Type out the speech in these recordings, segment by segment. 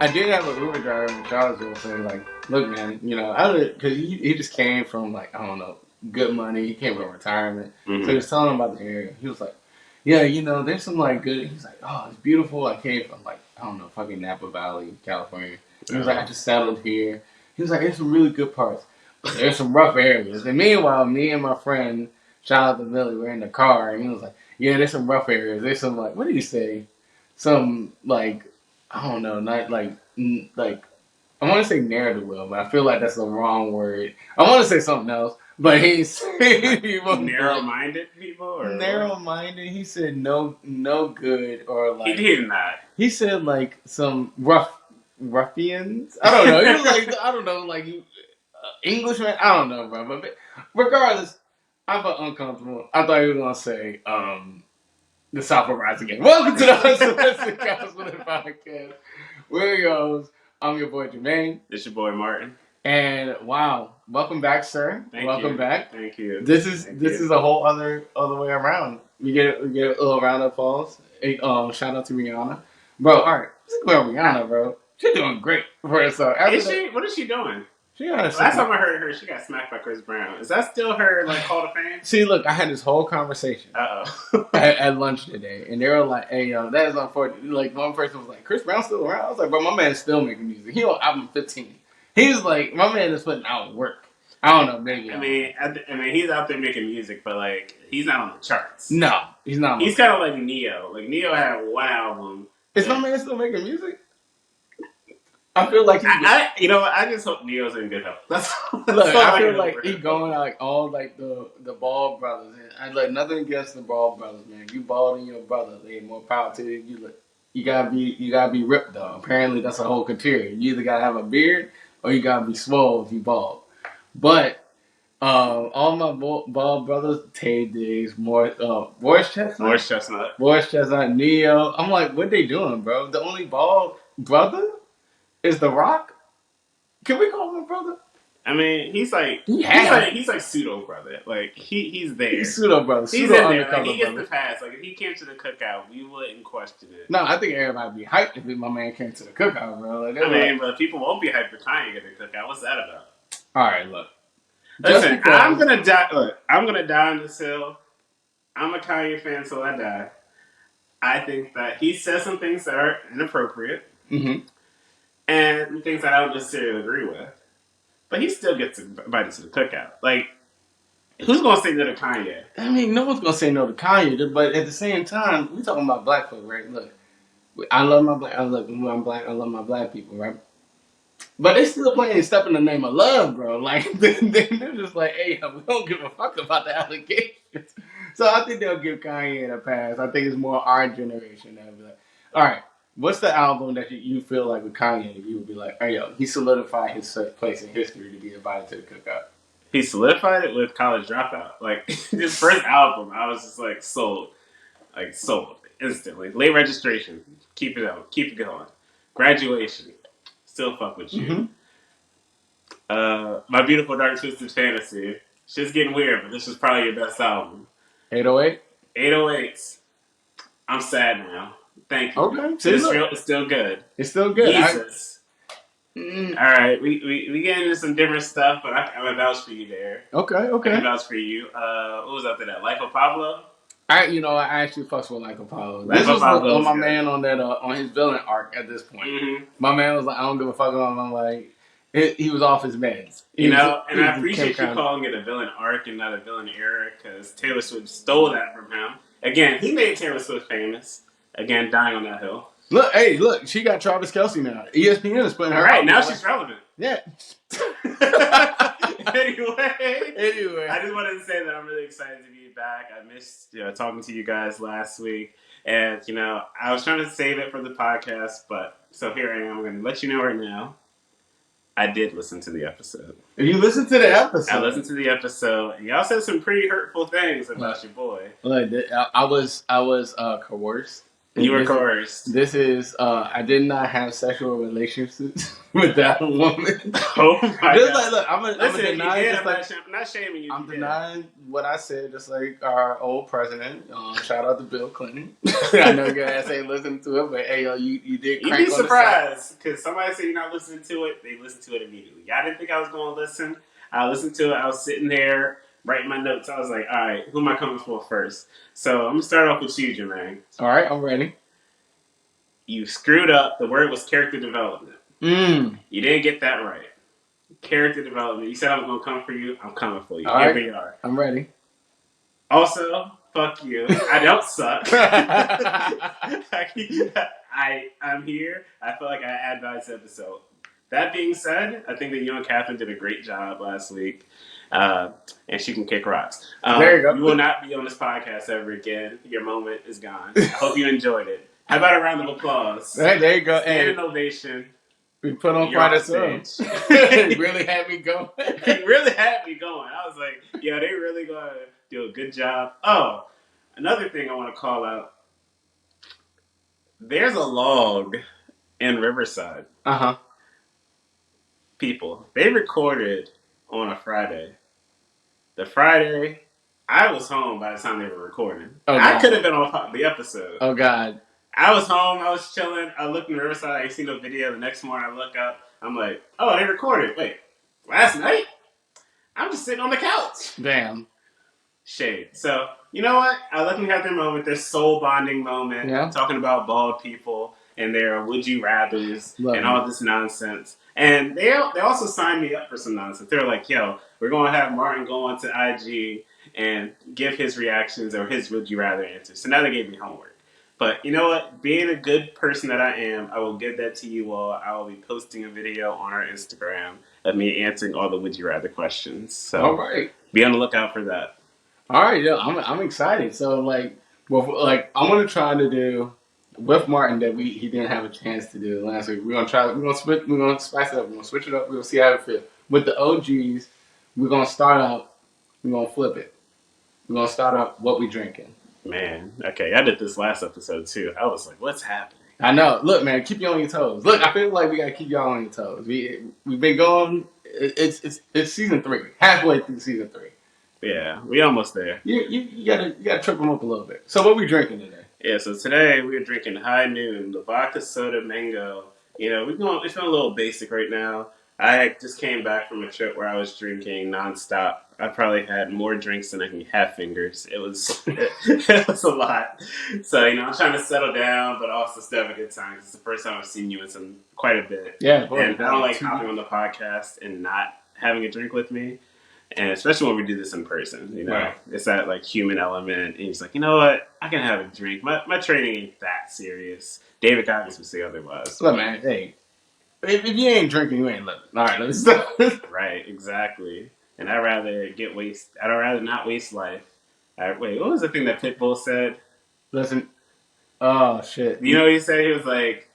I did have an Uber driver in Charlottesville say like, look, man, because he just came from like I don't know, good money. He came from retirement, so he was telling him about the area. He was like, yeah, there's some like good. He's like, oh, it's beautiful. I came from like I don't know, fucking Napa Valley, California. He was like, I just settled here. He was like, there's some really good parts, but there's some rough areas. And meanwhile, me and my friend, shout out to Billy, we're in the car, and he was like, yeah, there's some rough areas. There's some like, what did he say? Some like I don't know, not like I want to say ne'er do well, but I feel like that's the wrong word. I want to say something else, but he's narrow-minded people or narrow-minded. He said no good or like he did not. He said like some ruffians. I don't know. He was like I don't know like Englishman. I don't know, bro. But regardless, I felt uncomfortable. I thought he was gonna say the South will rise again. Welcome to the Unsolicited Gospel Podcast. We're your hosts. I'm your boy Jermaine. This your boy Martin. And wow, welcome back, sir. Welcome back. Thank you. This is a whole other way around. We get a little round of applause. Shout out to Rihanna, bro. All right, let's go with Rihanna, bro. She's doing great for herself. Is she? What is she doing? Last time I heard her, she got smacked by Chris Brown. Is that still her like call to fame? See, look, I had this whole conversation at lunch today, and they were like, "Hey, that is unfortunate." Like one person was like, "Chris Brown's still around?" I was like, "Bro, my man's still making music. He on album 15. He's like, my man is putting out work. I don't know, maybe. I mean, he's out there making music, but like, he's not on the charts. No, he's not. He's kind of like Neo. Like Neo had one album. Is my man still making music? I feel like I just hope Neo's in good health. I feel like he's going like all like the Ball brothers. And I like nothing against the Ball brothers, man. You balled in your brother. They more power to you. You gotta be ripped though. Apparently that's a whole criteria. You either gotta have a beard or you gotta be swole if you bald. But all my ball brothers, Tay Diggs, Boris Chestnut, Neo. I'm like, what they doing, bro? The only bald brother is The Rock. Can we call him a brother? I mean, he's like pseudo brother. Like he's there. He's pseudo brother. He's in there. Like, he gets the pass. Like if he came to the cookout, we wouldn't question it. No, I think everybody would be hyped if my man came to the cookout, bro. Like, but people won't be hyped for Kanye at the cookout. What's that about? All right, look. Listen, I'm gonna die. Look, I'm gonna die on this hill. I'm a Kanye fan, so I die. I think that he says some things that are inappropriate, and things that I don't necessarily agree with. But he still gets invited to the cookout. Like, who's gonna say no to Kanye? I mean, no one's gonna say no to Kanye, but at the same time, we talking about black folk, right? Look, I love my black. I'm black. I love my black people, right? But they still playing "Step in the Name of Love," bro. Like they're just like, "Hey, we don't give a fuck about the allegations." So I think they'll give Kanye a pass. I think it's more our generation that'll be like, "All right, what's the album that you feel like with Kanye? You would be like, hey, yo, he solidified his place in history to be invited to the cookout." He solidified it with College Dropout. Like his first album, I was just like sold instantly. Late registration, keep it up, keep it going. Graduation. Still fuck with you. My Beautiful Dark Twisted Fantasy. Shit's getting weird, but this was probably your best album. 808? 808s. I'm sad now. Thank you. Okay. It's still good. It's still good. Jesus. Alright, we get into some different stuff, but I'm a vouch for you there. Okay. I can vouch for you. What was after that? Life of Pablo? I actually fucks with Life of Pablo. This was on my man on that on his villain arc at this point. Mm-hmm. My man was like, I don't give a fuck about him. I'm like, he was off his meds. I appreciate you calling it a villain arc and not a villain era, because Taylor Swift stole that from him. Again, he made Taylor Swift famous. Again, dying on that hill. Look, she got Travis Kelce now. ESPN is putting her right now. She's relevant. Yeah. Anyway, I just wanted to say that I'm really excited to be back. I missed talking to you guys last week, and I was trying to save it for the podcast, but so here I am. I'm going to let you know right now. I did listen to the episode. You listened to the episode? I listened to the episode, and y'all said some pretty hurtful things about your boy. I was coerced. You were coerced. This is I did not have sexual relationships with that woman. Oh my just god! Like, look, I'm Listen, denying. you did. I'm not shaming you. I'm denying what I said. Just like our old president. Shout out to Bill Clinton. I know your ass ain't listening to it, but hey, yo, you did. You'd be surprised because somebody said you're not listening to it. They listen to it immediately. Y'all didn't think I was going to listen. I listened to it. I was sitting there writing my notes. I was like, all right, who am I coming for first? So I'm gonna start off with you, Jermaine. All right, I'm ready. You screwed up. The word was character development. You didn't get that right. Character development. You said I was gonna come for you. I'm coming for you. All Here right. we are. I'm ready. Also, fuck you. I don't suck. I'm here. I feel like I add value to this episode. That being said, I think that you and Catherine did a great job last week. And she can kick rocks. There you go. You will not be on this podcast ever again. Your moment is gone. I hope you enjoyed it. How about a round of applause? There you go. Standing ovation. We put on quite a stage. It really had me going. It really had me going. I was like, yeah, they really gonna do a good job. Oh, another thing I want to call out. There's a log in Riverside. People, they recorded on a Friday. The Friday, I was home by the time they were recording. Oh, I could have been on the episode. Oh, God. I was home. I was chilling. I looked in Riverside. I ain't seen no video. The next morning, I look up. I'm like, oh, they recorded. Wait, last night? I'm just sitting on the couch. Damn. Shade. So, you know what? I let them have their moment, their soul bonding moment. Yeah. Talking about bald people and their would you rathers and all this nonsense. And they also signed me up for some nonsense. They're like, yo, we're going to have Martin go onto IG and give his reactions or his would you rather answers. So now they gave me homework. But you know what? Being a good person that I am, I will give that to you all. I will be posting a video on our Instagram of me answering all the would you rather questions. So all right. Be on the lookout for that. All right, yeah, I'm excited. So I want to try to do with Martin that he didn't have a chance to do last week. We're gonna spice it up. We're gonna switch it up. We're gonna see how it feels. With the OGs, we're gonna start out. We're gonna flip it. We're gonna start out what we drinking. Man, okay, I did this last episode too. I was like, what's happening? I know. Look, man, keep you on your toes. Look, I feel like we gotta keep y'all on your toes. We've been going. It's season 3, halfway through season 3. Yeah, we almost there. You gotta trip them up a little bit. So what we drinking today? Yeah, so today we're drinking High Noon, the vodka soda mango. You know, it's been a little basic right now. I just came back from a trip where I was drinking nonstop. I probably had more drinks than I can have fingers. It was it was a lot. So, you know, I'm trying to settle down, but also still have a good time. It's the first time I've seen you in quite a bit. Yeah, and I don't like hopping on the podcast and not having a drink with me. And especially when we do this in person, you know, right. It's that like human element. And he's like, you know what? I can have a drink. My training ain't that serious. David Goggins would say otherwise. Look, man, hey, if you ain't drinking, you ain't living. All right, let's start. Right, exactly. And I'd rather not waste life. Wait, what was the thing that Pitbull said? Listen, oh shit. You know what he said? He was like,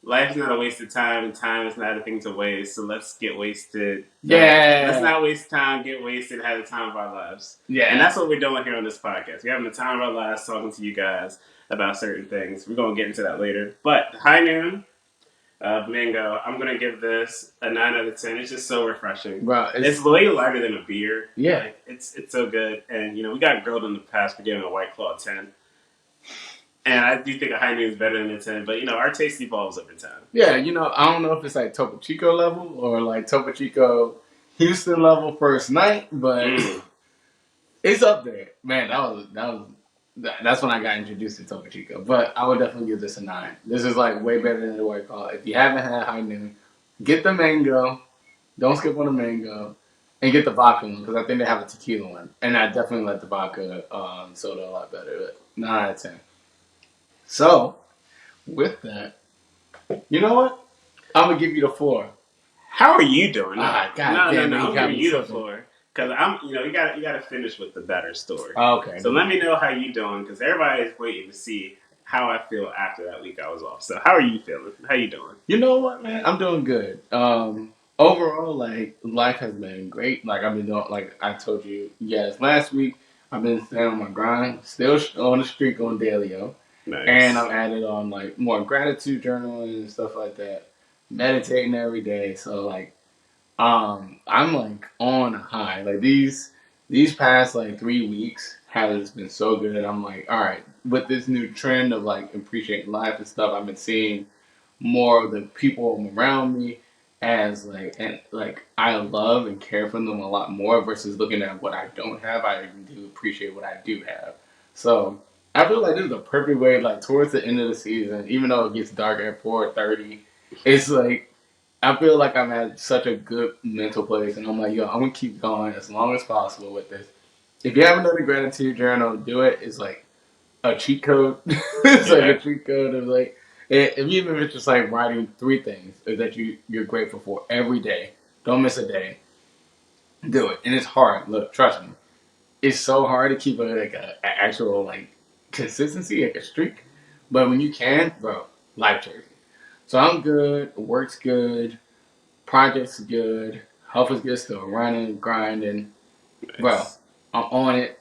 life is not a waste of time, and time is not a thing to waste. So let's get wasted. Yeah. Let's not waste time, get wasted, have the time of our lives. Yeah. And that's what we're doing here on this podcast. We're having the time of our lives talking to you guys about certain things. We're going to get into that later. But High Noon mango, I'm going to give this a 9 out of 10. It's just so refreshing. Bro, it's way lighter than a beer. Yeah. Like, it's so good. And, you know, we got grilled in the past for giving a White Claw 10. And I do think a High Noon is better than a 10, but, you know, our taste evolves over time. Yeah, you know, I don't know if it's like Topo Chico level or like Topo Chico Houston level first night, but it's up there. Man, that's when I got introduced to Topo Chico. But I would definitely give this a 9. This is like way better than the White Claw. If you haven't had High Noon, get the mango. Don't skip on the mango. And get the vodka one, because I think they have a tequila one. And I definitely like the vodka soda a lot better. But 9 out of 10. So, with that, you know what? I'm going to give you the 4. How are you doing? No, I'm giving you the 4. Because you got to finish with the better story. Oh, okay. So let me know how you doing, because everybody's waiting to see how I feel after that week I was off. So how are you feeling? How you doing? You know what, man? I'm doing good. Overall, like, life has been great. Like, I've been doing, like I told you, last week, I've been staying on my grind, still on the streak on Dailyo. And Nice. I'm added on like more gratitude journaling and stuff like that. Meditating every day. So like I'm like on a high. Like these past like 3 weeks has been so good. I'm like, all right, with this new trend of like appreciating life and stuff, I've been seeing more of the people around me as like and like I love and care for them a lot more versus looking at what I don't have. I do appreciate what I do have. So I feel like this is the perfect way, like towards the end of the season, even though it gets dark at 4:30, it's like I feel like I'm at such a good mental place, and I'm like, yo, I'm gonna keep going as long as possible with this. If you haven't done a gratitude journal, do it. It's like a cheat code. It's like a Yeah. cheat code of like, even if it's just like writing 3 things that you're grateful for every day. Don't miss a day. Do it, and it's hard. Look, trust me, it's so hard to keep a actual like consistency, like a streak. But when you can, bro, life changing. So I'm good. Work's good. Project's good. Health is good. Still running, grinding. Bro, Nice. I'm on it.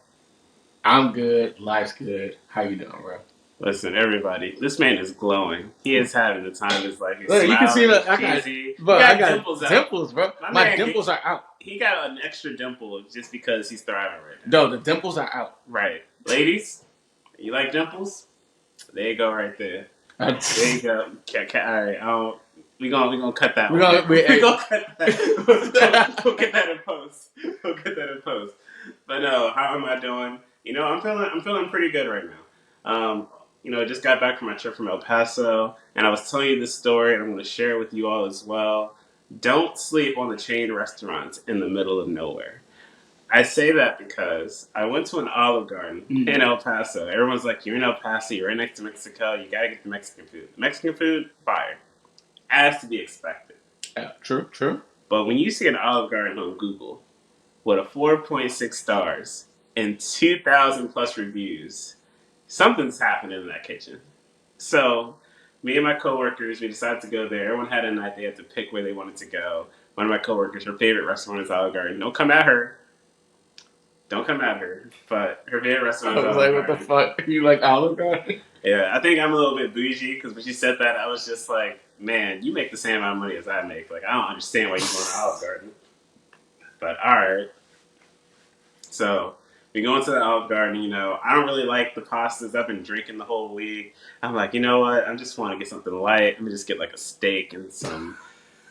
I'm good. Life's good. How you doing, bro? Listen, everybody, this man is glowing. He is having the time of his life. He's Look, you can see smiling. that He's I got, cheesy. He bro. I got got dimples out. dimples, bro. My My man, dimples are out. he got an extra dimple just because he's thriving right now. No, the dimples are out. Right. Ladies, you like dimples? There you go right there. There you go. All right. We gonna cut that We're one. gonna We gonna cut that. We'll get that in post. We'll get that in post. But no, how am I doing? I'm feeling pretty good right now. I just got back from my trip from El Paso, and I was telling you this story, and I'm going to share it with you all as well. Don't sleep on the chain restaurants in the middle of nowhere. I say that because I went to an Olive Garden in El Paso. Everyone's like, "You're in El Paso. You're right next to Mexico. You gotta get the Mexican food. The Mexican food, fire, as to be expected." Yeah, true, true. But when you see an Olive Garden on Google with a 4.6 stars and 2,000 plus reviews, something's happening in that kitchen. So, me and my coworkers, we decided to go there. Everyone had a night; they had to pick where they wanted to go. One of my coworkers, her favorite restaurant is Olive Garden. Don't come at her. Don't come at her. But her favorite restaurant I is was Olive like, what the Garden. fuck? You like Olive Garden? Yeah, I think I'm a little bit bougie because when she said that, I was just like, man, you make the same amount of money as I make. Like, I don't understand why you're going to Olive Garden. But all right. So we go into the Olive Garden. I don't really like the pastas. I've been drinking the whole week. I'm like, you know what? I just want to get something light. Let me just get like a steak and some.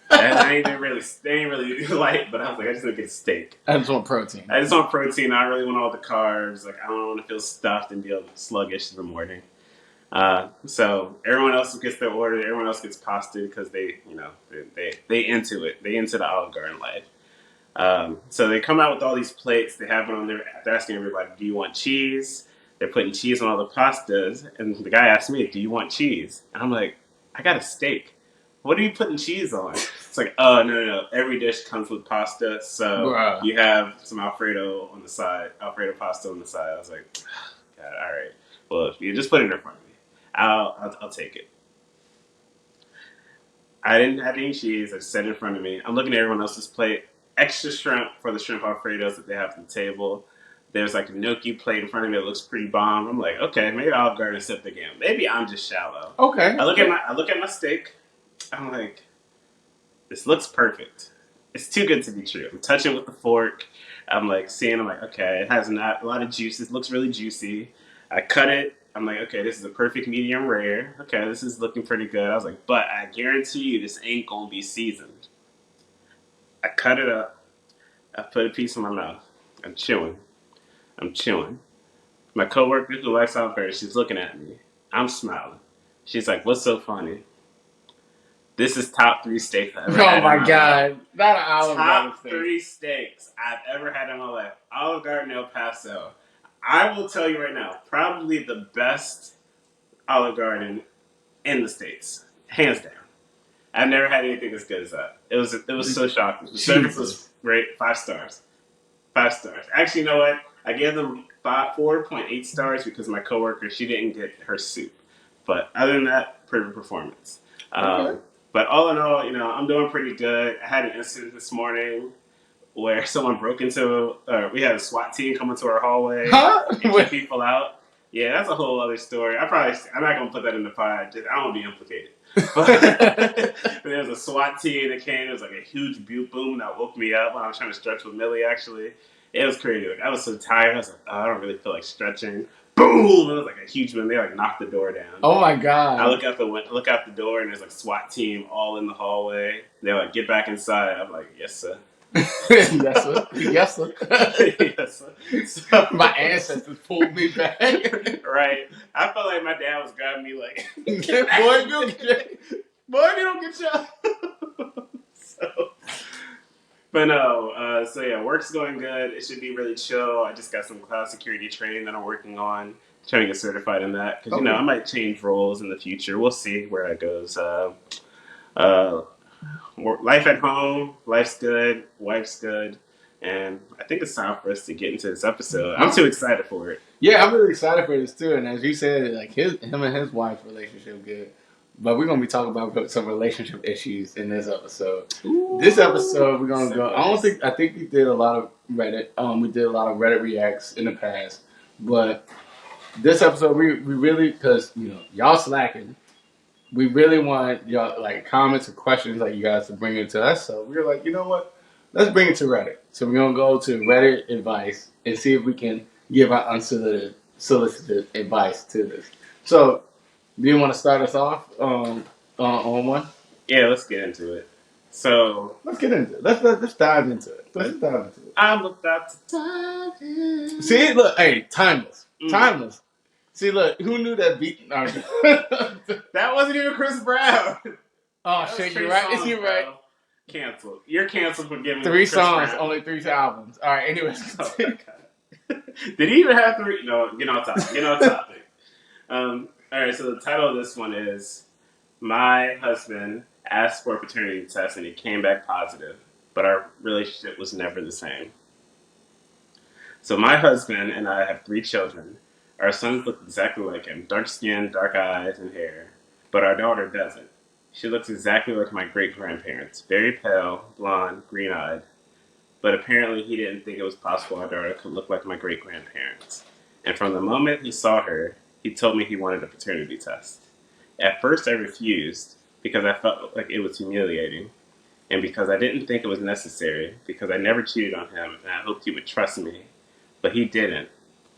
I ain't really light, but I was like, I just want to get a steak. I just want protein. I just want protein. I don't really want all the carbs. Like, I don't want to feel stuffed and be sluggish in the morning. So everyone else gets their order. Everyone else gets pasta because they into it. They into the Olive Garden life. So they come out with all these plates. They have it on there. They're asking everybody, "Do you want cheese?" They're putting cheese on all the pastas. And the guy asked me, "Do you want cheese?" And I'm like, "I got a steak. What are you putting cheese on?" It's like, "Oh no. Every dish comes with pasta, so Bruh. you have some Alfredo on the side, Alfredo pasta on the side." I was like, "God, all right. Well, if you just put it in front of me, I'll take it." I didn't have any cheese. I just set it in front of me. I'm looking at everyone else's plate. Extra shrimp for the shrimp Alfredos that they have at the table. There's like a gnocchi plate in front of me that looks pretty bomb. I'm like, okay, maybe Olive Garden stepped the game. Maybe I'm just shallow. Okay. I look at my steak. I'm like, this looks perfect. It's too good to be true. I'm touching it with the fork. I'm like seeing. I'm like, okay, it has not a lot of juice. It looks really juicy. I cut it. I'm like, okay, this is a perfect medium rare. Okay, this is looking pretty good. I was like, but I guarantee you, this ain't gonna be seasoned. I cut it up. I put a piece in my mouth. I'm chewing. I'm chewing. My coworker who likes Alfredo, she's looking at me. I'm smiling. She's like, "What's so funny?" This is top 3 steaks I've ever Oh had in my my life. god, not an Olive Garden Top steak. 3 steaks I've ever had in my life. Olive Garden, El Paso. I will tell you right now, probably the best Olive Garden in the States. Hands down. I've never had anything as good as that. It was so shocking. The service was Jesus. great. 5 stars. 5 stars. Actually, you know what? I gave them 4.8 stars because my coworker, she didn't get her soup. But other than that, perfect performance. Okay. But all in all, I'm doing pretty good. I had an incident this morning where someone broke into. We had a SWAT team come into our hallway Huh? and keep people out. Yeah, that's a whole other story. I'm not gonna put that in the pod. I don't want to be implicated. But there was a SWAT team that came. It was like a huge boom that woke me up when I was trying to stretch with Millie. Actually, it was crazy. Like, I was so tired. I was like, oh, I don't really feel like stretching. Boom! It was like a huge boom. They like knocked the door down. Oh my god! I look out the door, and there's like SWAT team all in the hallway. They're like, get back inside. I'm like, yes sir. Yes sir. Yes sir. Yes sir. So, my ancestors pulled me back. Right. I felt like my dad was grabbing me like, boy, you don't get shot. So, but no, so yeah, work's going good. It should be really chill. I just got some cloud security training that I'm working on, trying to get certified in that because I might change roles in the future. We'll see where that goes. Life at home, life's good, wife's good, and I think it's time for us to get into this episode. I'm too excited for it. Yeah, I'm really excited for this too. And as you said, like him and his wife's relationship good. But we're gonna be talking about some relationship issues in this episode. Ooh, this episode we're gonna go. I think we did a lot of Reddit. We did a lot of Reddit reacts in the past, but this episode we really, because y'all slacking. We really want y'all like comments or questions like you guys to bring it to us. So we were like, you know what? Let's bring it to Reddit. So we're gonna go to Reddit advice and see if we can give our unsolicited advice to this. So, do you want to start us off on one? Yeah, let's get into it. So let's get into it. Let's dive into it. Let's dive into it. I'm about to dive in. See, look, hey, timeless, timeless. See, look, who knew that beat? No, that wasn't even Chris Brown. Oh shit, you're right. Is you right? Canceled. You're canceled for giving 3 songs, Brown. Only 3 albums. All right. Anyways, oh did he even have 3? No, get on topic. All right. So the title of this one is "My husband asked for a paternity test and he came back positive, but our relationship was never the same." So my husband and I have 3 children. Our sons look exactly like him: dark skin, dark eyes, and hair. But our daughter doesn't. She looks exactly like my great-grandparents. Very pale, blonde, green-eyed. But apparently he didn't think it was possible our daughter could look like my great-grandparents. And from the moment he saw her, he told me he wanted a paternity test. At first I refused because I felt like it was humiliating. And because I didn't think it was necessary, because I never cheated on him and I hoped he would trust me. But he didn't.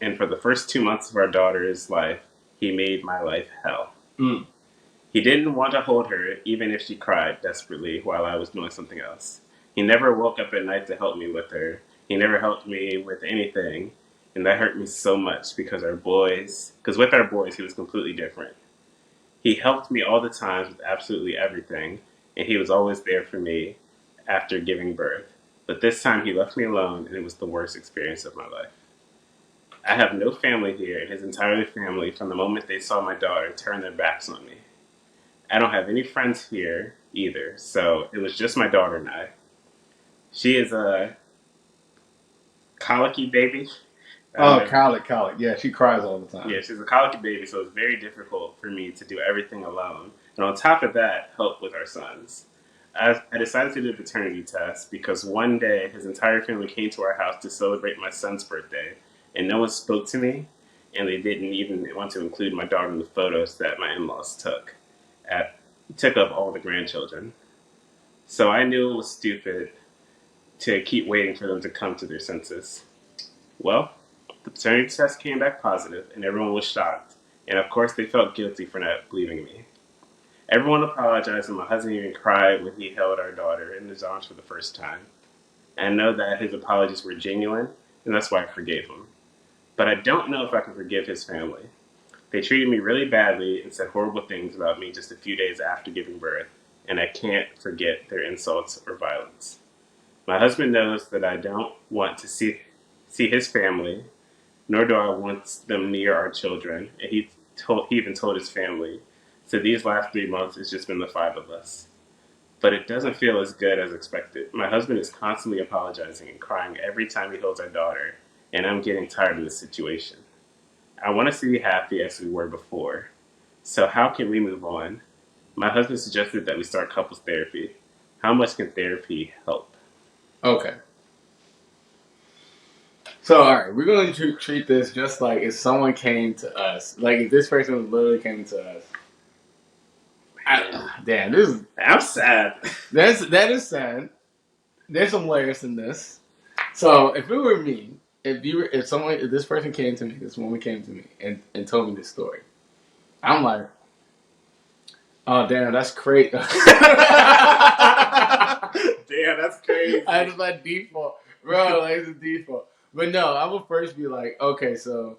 And for the first 2 months of our daughter's life, he made my life hell. He didn't want to hold her, even if she cried desperately while I was doing something else. He never woke up at night to help me with her. He never helped me with anything. And that hurt me so much because with our boys, he was completely different. He helped me all the time with absolutely everything, and he was always there for me after giving birth. But this time he left me alone, and it was the worst experience of my life. I have no family here, and his entire family, from the moment they saw my daughter, turned their backs on me. I don't have any friends here either, so it was just my daughter and I. She is a colicky baby. Colic. Yeah, she cries all the time. Yeah, she's a colicky baby, so it's very difficult for me to do everything alone. And on top of that, help with our sons. I decided to do a paternity test because one day his entire family came to our house to celebrate my son's birthday, and no one spoke to me, and they didn't even want to include my daughter in the photos that my in-laws took. Took up all the grandchildren. So I knew it was stupid to keep waiting for them to come to their senses. Well, the paternity test came back positive, and everyone was shocked. And of course, they felt guilty for not believing me. Everyone apologized, and my husband even cried when he held our daughter in his arms for the first time. I know that his apologies were genuine, and that's why I forgave him. But I don't know if I can forgive his family. They treated me really badly and said horrible things about me just a few days after giving birth, and I can't forget their insults or violence. My husband knows that I don't want to see his family, nor do I want them near our children, and he even told his family. So these last 3 months, it's just been the 5 of us. But it doesn't feel as good as expected. My husband is constantly apologizing and crying every time he holds our daughter, and I'm getting tired of this situation. I want us to be happy as we were before. So how can we move on? My husband suggested that we start couples therapy. How much can therapy help? Okay. So, all right, we're going to treat this just like if someone came to us. Like, if this person literally came to us. Damn, this is. I'm sad. That is sad. There's some layers in this. So, if it were me, if this person came to me, this woman came to me and told me this story, I'm like, oh, damn, that's crazy. Damn, that's crazy. That's my default. Bro, like, it's a default. But no, I would first be like, okay, so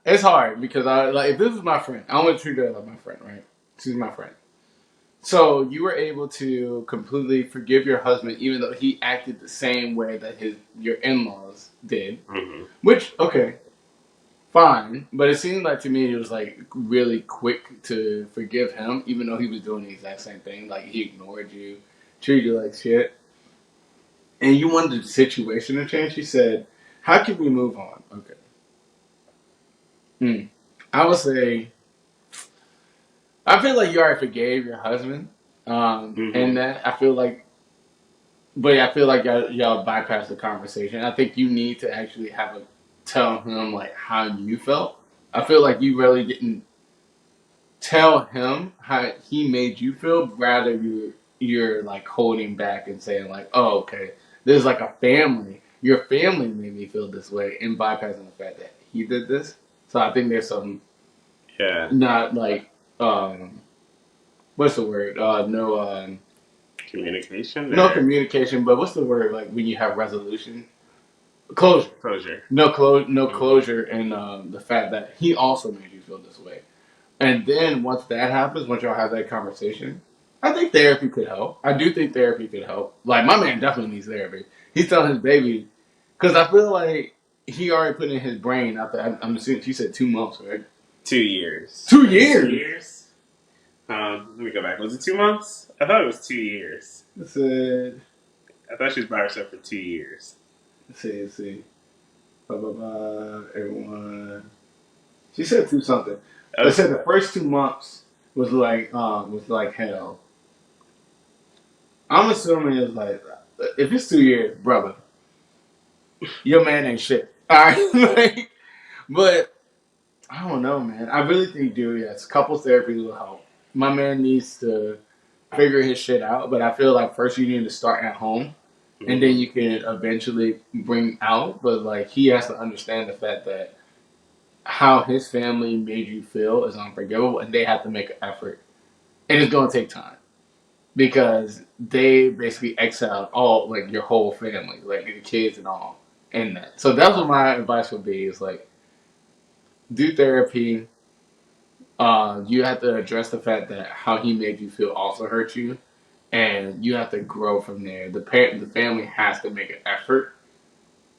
it's hard because if this is my friend, I want to treat her like my friend, right? She's my friend. So you were able to completely forgive your husband, even though he acted the same way that your in-laws did. Mm-hmm. Which, okay, fine, but it seemed like to me it was like really quick to forgive him, even though he was doing the exact same thing. Like he ignored you, treated you like shit, and you wanted the situation to change. She said, "How can we move on?" Okay. I would say, I feel like you already forgave your husband, and that I feel like, but I feel like y'all bypassed the conversation. I think you need to actually tell him like how you felt. I feel like you really didn't tell him how he made you feel. Rather, you're like holding back and saying like, "Oh, okay, this is like a family. Your family made me feel this way," and bypassing the fact that he did this. So I think there's some, not like, what's the word? No, communication. No communication. But what's the word? Like when you have resolution, closure. Closure. No closure, and the fact that he also made you feel this way. And then once that happens, once y'all have that conversation, I think therapy could help. I do think therapy could help. Like my man definitely needs therapy. He's telling his baby, because I feel like he already put in his brain after. I'm assuming she said 2 months, right? 2 years. 2 years. 2 years. Let me go back. Was it 2 months? I thought it was 2 years. I thought she was by herself for 2 years. Let's see. Blah blah blah. Everyone. She said two something. They said the first 2 months was like hell. I'm assuming it's like, if it's 2 years, brother, your man ain't shit. All right, but I don't know, man. I really think, dude, yes, couples therapy will help. My man needs to figure his shit out, but I feel like first you need to start at home, and then you can eventually bring out. But like he has to understand the fact that how his family made you feel is unforgivable, and they have to make an effort, and it's gonna take time because they basically exiled all like your whole family, like the kids and all, in that. So that's what my advice would be: is like do therapy. You have to address the fact that how he made you feel also hurt you, and you have to grow from there. The family has to make an effort,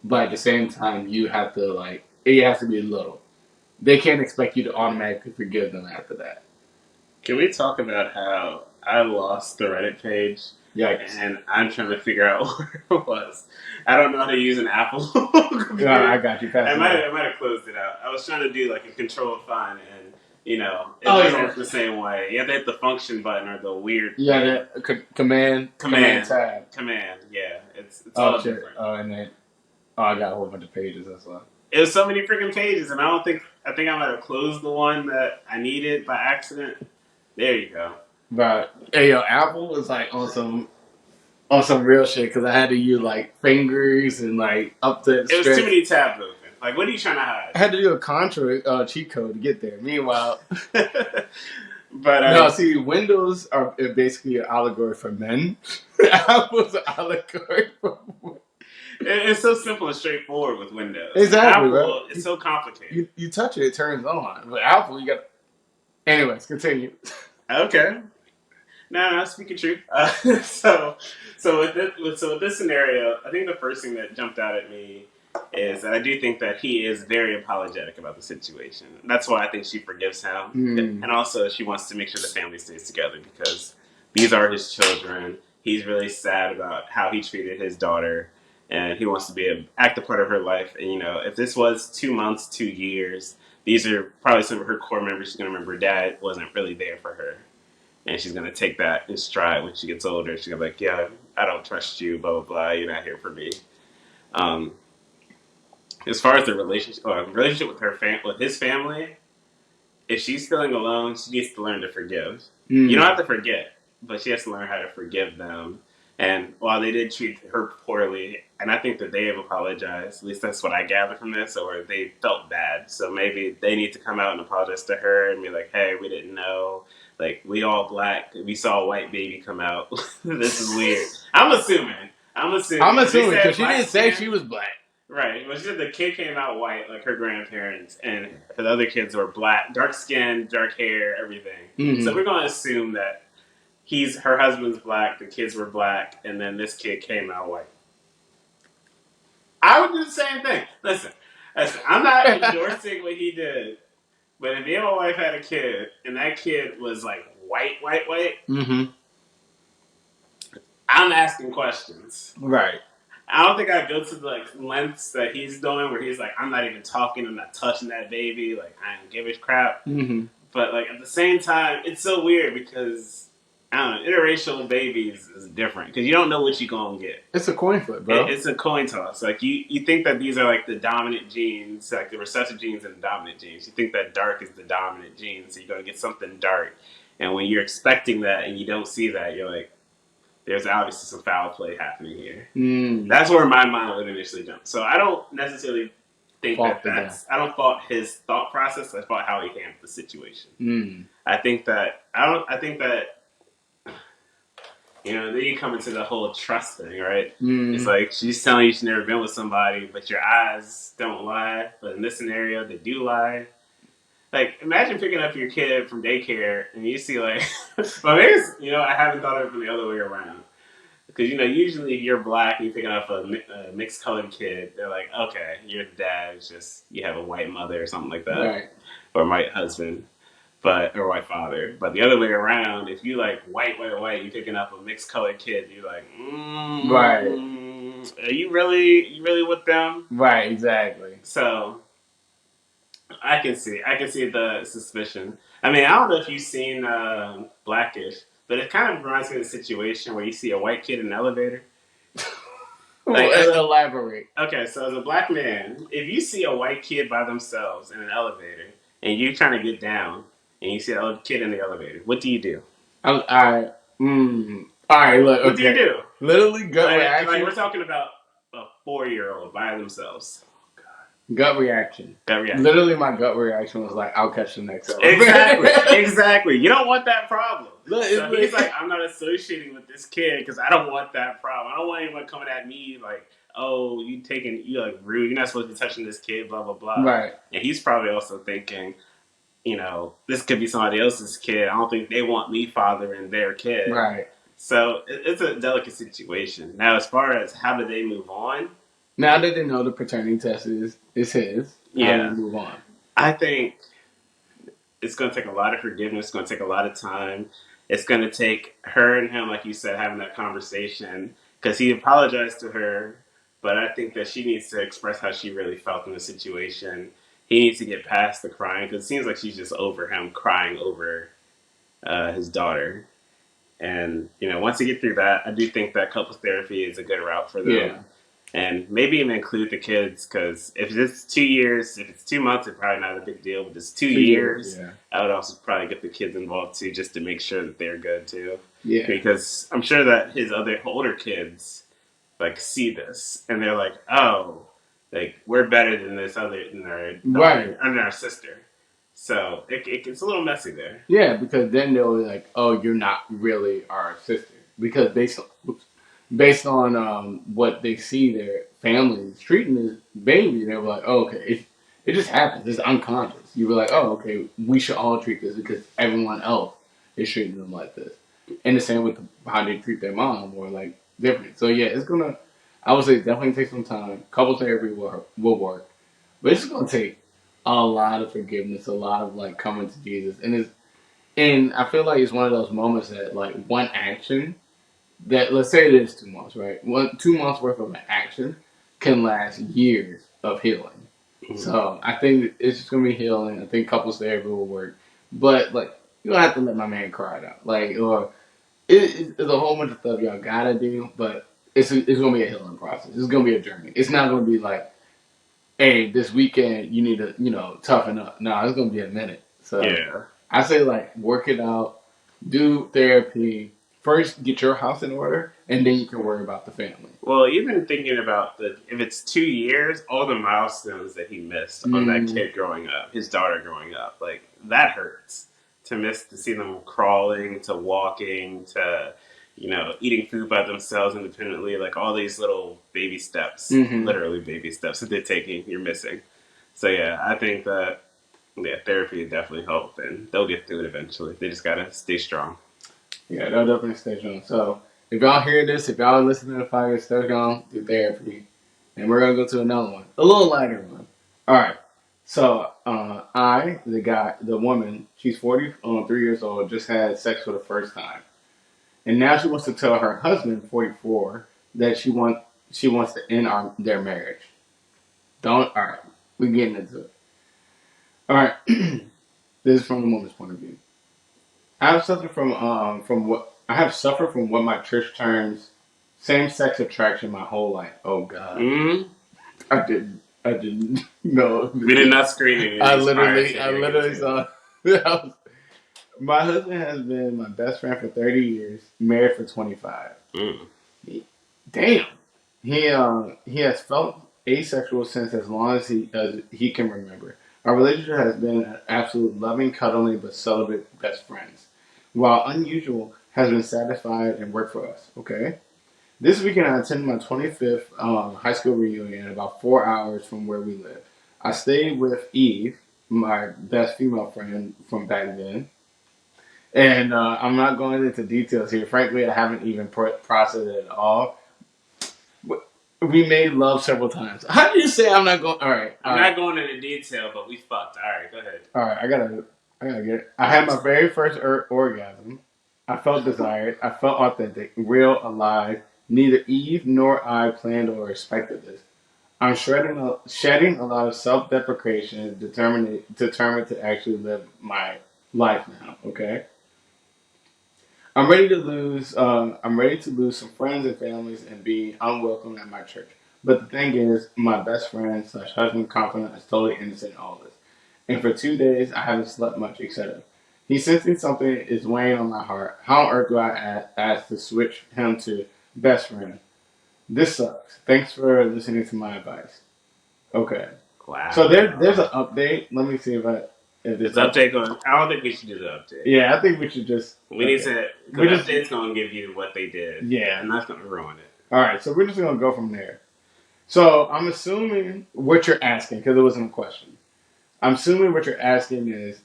but at the same time, you have to like it has to be little. They can't expect you to automatically forgive them after that. Can we talk about how I lost the Reddit page? Yikes. And I'm trying to figure out where it was. I don't know how to use an Apple computer. Yeah, I got you. I might have closed it out. I was trying to do like a control find, and it doesn't work the same way. You have to hit the function button or the weird. Yeah, command tab. Command. Yeah, it's all different. Oh, and then I got a whole bunch of pages. That's why. It was so many freaking pages, and I think I might have closed the one that I needed by accident. There you go. But hey, yo, Apple was like on some real shit because I had to use like fingers and like up to. It was too many tabs open. Like, what are you trying to hide? I had to do a Contra cheat code to get there. Meanwhile, but no, see, Windows are basically an allegory for men. Apple's an allegory for women. It's so simple and straightforward with Windows. Exactly, Apple, right? It's so complicated. You touch it, it turns on. But Apple, you got. Anyways, continue. Okay. No, speaking truth. So with this scenario, I think the first thing that jumped out at me is that I do think that he is very apologetic about the situation. That's why I think she forgives him, and also she wants to make sure the family stays together because these are his children. He's really sad about how he treated his daughter, and he wants to be an active part of her life. And if this was 2 months, 2 years, these are probably some of her core members. She's gonna remember dad wasn't really there for her. And she's going to take that in stride when she gets older. She's going to be like, yeah, I don't trust you, blah, blah, blah. You're not here for me. as far as the relationship with with his family, if she's feeling alone, she needs to learn to forgive. You don't have to forget, but she has to learn how to forgive them. And while they did treat her poorly, and I think that they have apologized, at least that's what I gather from this, or they felt bad. So maybe they need to come out and apologize to her and be like, hey, we didn't know. Like, we all black. We saw a white baby come out. This is weird. I'm assuming. I'm assuming because she black didn't say skin. she was black. Right. Well, she said the kid came out white, like her grandparents, and the other kids were black, dark skin, dark hair, everything. Mm-hmm. So we're going to assume that her husband's black, the kids were black, and then this kid came out white. I would do the same thing. Listen, I'm not endorsing what he did, but if me and my wife had a kid, and that kid was like white, mm-hmm. I'm asking questions. Right. I don't think I'd go to the lengths that he's doing, where he's like, I'm not even talking, I'm not touching that baby, like I don't give a crap. Mm-hmm. But like at the same time, it's so weird because I don't know, interracial babies is different because you don't know what you're gonna get. It's a coin flip, bro. It's a coin toss. Like you think that these are like the dominant genes, like the recessive genes and the dominant genes. You think that dark is the dominant gene, so you're gonna get something dark. And when you're expecting that and you don't see that, you're like, there's obviously some foul play happening here. That's where my mind would initially jump. So I don't necessarily think I don't fault his thought process. I fault how he handled the situation. I think that then you come into the whole trust thing, right? It's like she's telling you she's never been with somebody, but your eyes don't lie. But in this scenario, they do lie. Like, imagine picking up your kid from daycare and you see like, well, maybe I haven't thought of it from the other way around. Because usually if you're black and you're picking up a mixed colored kid, they're like, okay, your dad is just you have a white mother or something like that, right? Or a white husband, or white father. But the other way around, if you like white, you're picking up a mixed colored kid, you're like, right? Are you really with them? Right, exactly. So I can see the suspicion. I mean, I don't know if you've seen Blackish, but it kind of reminds me of the situation where you see a white kid in an elevator. Like, elaborate. Okay, so as a black man, if you see a white kid by themselves in an elevator and you're trying to get down and you see a kid in the elevator, what do you do? All right, look. Okay. What do you do? Literally gut reaction. Like we're talking about a 4-year-old by themselves. Gut reaction. Literally, my gut reaction was like, "I'll catch the next elevator." Exactly. You don't want that problem. So he's like, "I'm not associating with this kid because I don't want that problem. I don't want anyone coming at me like, oh, you like rude. You're not supposed to be touching this kid. Blah blah blah." Right. And he's probably also thinking, this could be somebody else's kid. I don't think they want me fathering their kid. Right. So it's a delicate situation. Now, as far as how do they move on? Now that they know the paternity test is his, how do they move on? I think it's going to take a lot of forgiveness. It's going to take a lot of time. It's going to take her and him, like you said, having that conversation because he apologized to her, but I think that she needs to express how she really felt in the situation. He needs to get past the crying because it seems like she's just over him crying over his daughter. And once you get through that, I do think that couples therapy is a good route for them. Yeah. And maybe even include the kids because if it's 2 years, if it's 2 months, it's probably not a big deal. But it's 2 years, I would also probably get the kids involved too, just to make sure that they're good too. Yeah. Because I'm sure that his other older kids like see this and they're like, oh, like we're better than this other than our sister. So it's a little messy there. Yeah, because then they'll be like, oh, you're not really our sister because based on what they see their families treating this baby, they were like, oh, okay, it just happens. It's unconscious. You were like, oh, okay, we should all treat this because everyone else is treating them like this. And the same with how they treat their mom or like different. So yeah, I would say definitely take some time. Couple therapy will work. But it's gonna take a lot of forgiveness, a lot of like coming to Jesus. And I feel like it's one of those moments that like one action that let's say it is 2 months, right? 2 months worth of an action can last years of healing. Mm-hmm. So I think it's just gonna be healing. I think couples therapy will work, but like you don't have to let my man cry it out, like or it's a whole bunch of stuff y'all gotta do, but it's gonna be a healing process. It's gonna be a journey. It's not gonna be like hey, this weekend you need to, toughen up. No, it's gonna be a minute. So Yeah. I say like work it out, do therapy. First, get your house in order, and then you can worry about the family. Well, even thinking about if it's 2 years, all the milestones that he missed on that Mm. kid growing up, his daughter growing up, like that hurts to see them crawling, to walking, to eating food by themselves independently, like all these little baby steps, Mm-hmm. literally baby steps that they're taking, you're missing. So yeah, I think that therapy would definitely help, and they'll get through it eventually. They just gotta stay strong. Yeah, they'll definitely stay strong. So if y'all hear this, if y'all listen to the podcast, stay strong, do therapy, and we're gonna go to another one, a little lighter one. All right. So the guy, the woman, she's 43 years old, just had sex for the first time, and now she wants to tell her husband, 44, that she wants to end their marriage. Don't. All right. We're getting into it. All right. This is from the woman's point of view. I have suffered from what my church terms same sex attraction my whole life. Oh God, Mm-hmm. I didn't know. We did not screen any of I these prior literally, to I getting literally into it. saw. My husband has been my best friend for 30 years, married for 25. Mm. Damn. He has felt asexual since as long as he can remember. Our relationship has been an absolute loving, cuddling, but celibate best friends. While unusual, has been satisfied and worked for us. Okay. This weekend I attended my 25th high school reunion about 4 hours from where we live. I stayed with Eve, my best female friend from back then. And I'm not going into details here. Frankly, I haven't even processed it at all. We made love several times. How do you say I'm not going? All right, I'm not going into detail, but we fucked. All right, go ahead. all right. I gotta get it. I had my very first orgasm. I felt desired. I felt authentic, real, alive. Neither Eve nor I planned or expected this. I'm shedding a lot of self-deprecation, determined to actually live my life now. Okay. I'm ready to lose some friends and families and be unwelcome at my church. But the thing is, my best friend slash husband confidant is totally innocent in all this. And for 2 days, I haven't slept much, etc. He's sensing something is weighing on my heart. How on earth do I ask to switch him to best friend? This sucks. Thanks for listening to my advice. Okay. So there's Wow. an update. Let me see if this This update going. I don't think we should do the update. Yeah, I think we should just We need okay. to We because just update's going to give you what they did, yeah. and that's going to ruin it. All right, so we're just gonna go from there. So I'm assuming what you're asking because it wasn't a question. I'm assuming what you're asking is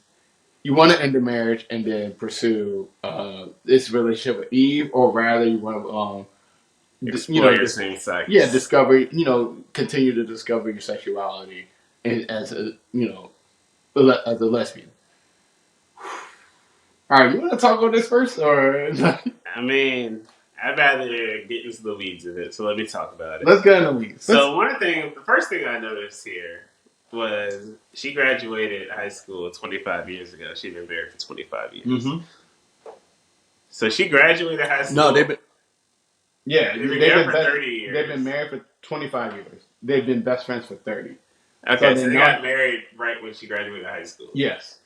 you want to end the marriage and then pursue this relationship with Eve, or rather you want to Explore your same sex. discover continue to discover your sexuality as a as a lesbian. All right, you want to talk about this first, or I mean, I'd rather get into the weeds of it, so let me talk about it. let's get in the weeds. So the first thing I noticed here was she graduated high school 25 years ago. She'd been married for 25 years. Mm-hmm. So she graduated high school. No, they've married for 30 years. They've been married for 25 years. They've been best friends for 30. Okay, so they got married right when she graduated high school. Yes.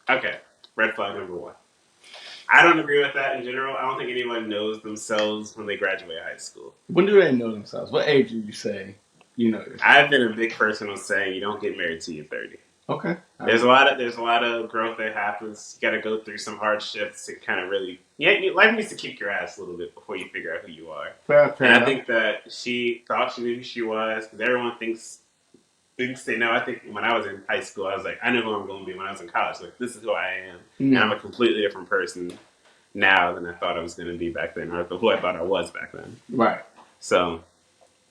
Okay, red flag number one. I don't agree with that in general. I don't think anyone knows themselves when they graduate high school. When do they know themselves? What age do you say you know yourself? I've been a big person on saying you don't get married till you're 30. Okay. There's a lot of growth that happens. You got to go through some hardships to kind of really life needs to kick your ass a little bit before you figure out who you are. Fair and enough. I think that she thought she knew who she was because everyone thinks they know. I think when I was in high school, I was like, I knew who I'm going to be. When I was in college, like this is who I am, and I'm a completely different person now than I thought I was going to be back then, or who I thought I was back then. Right. So,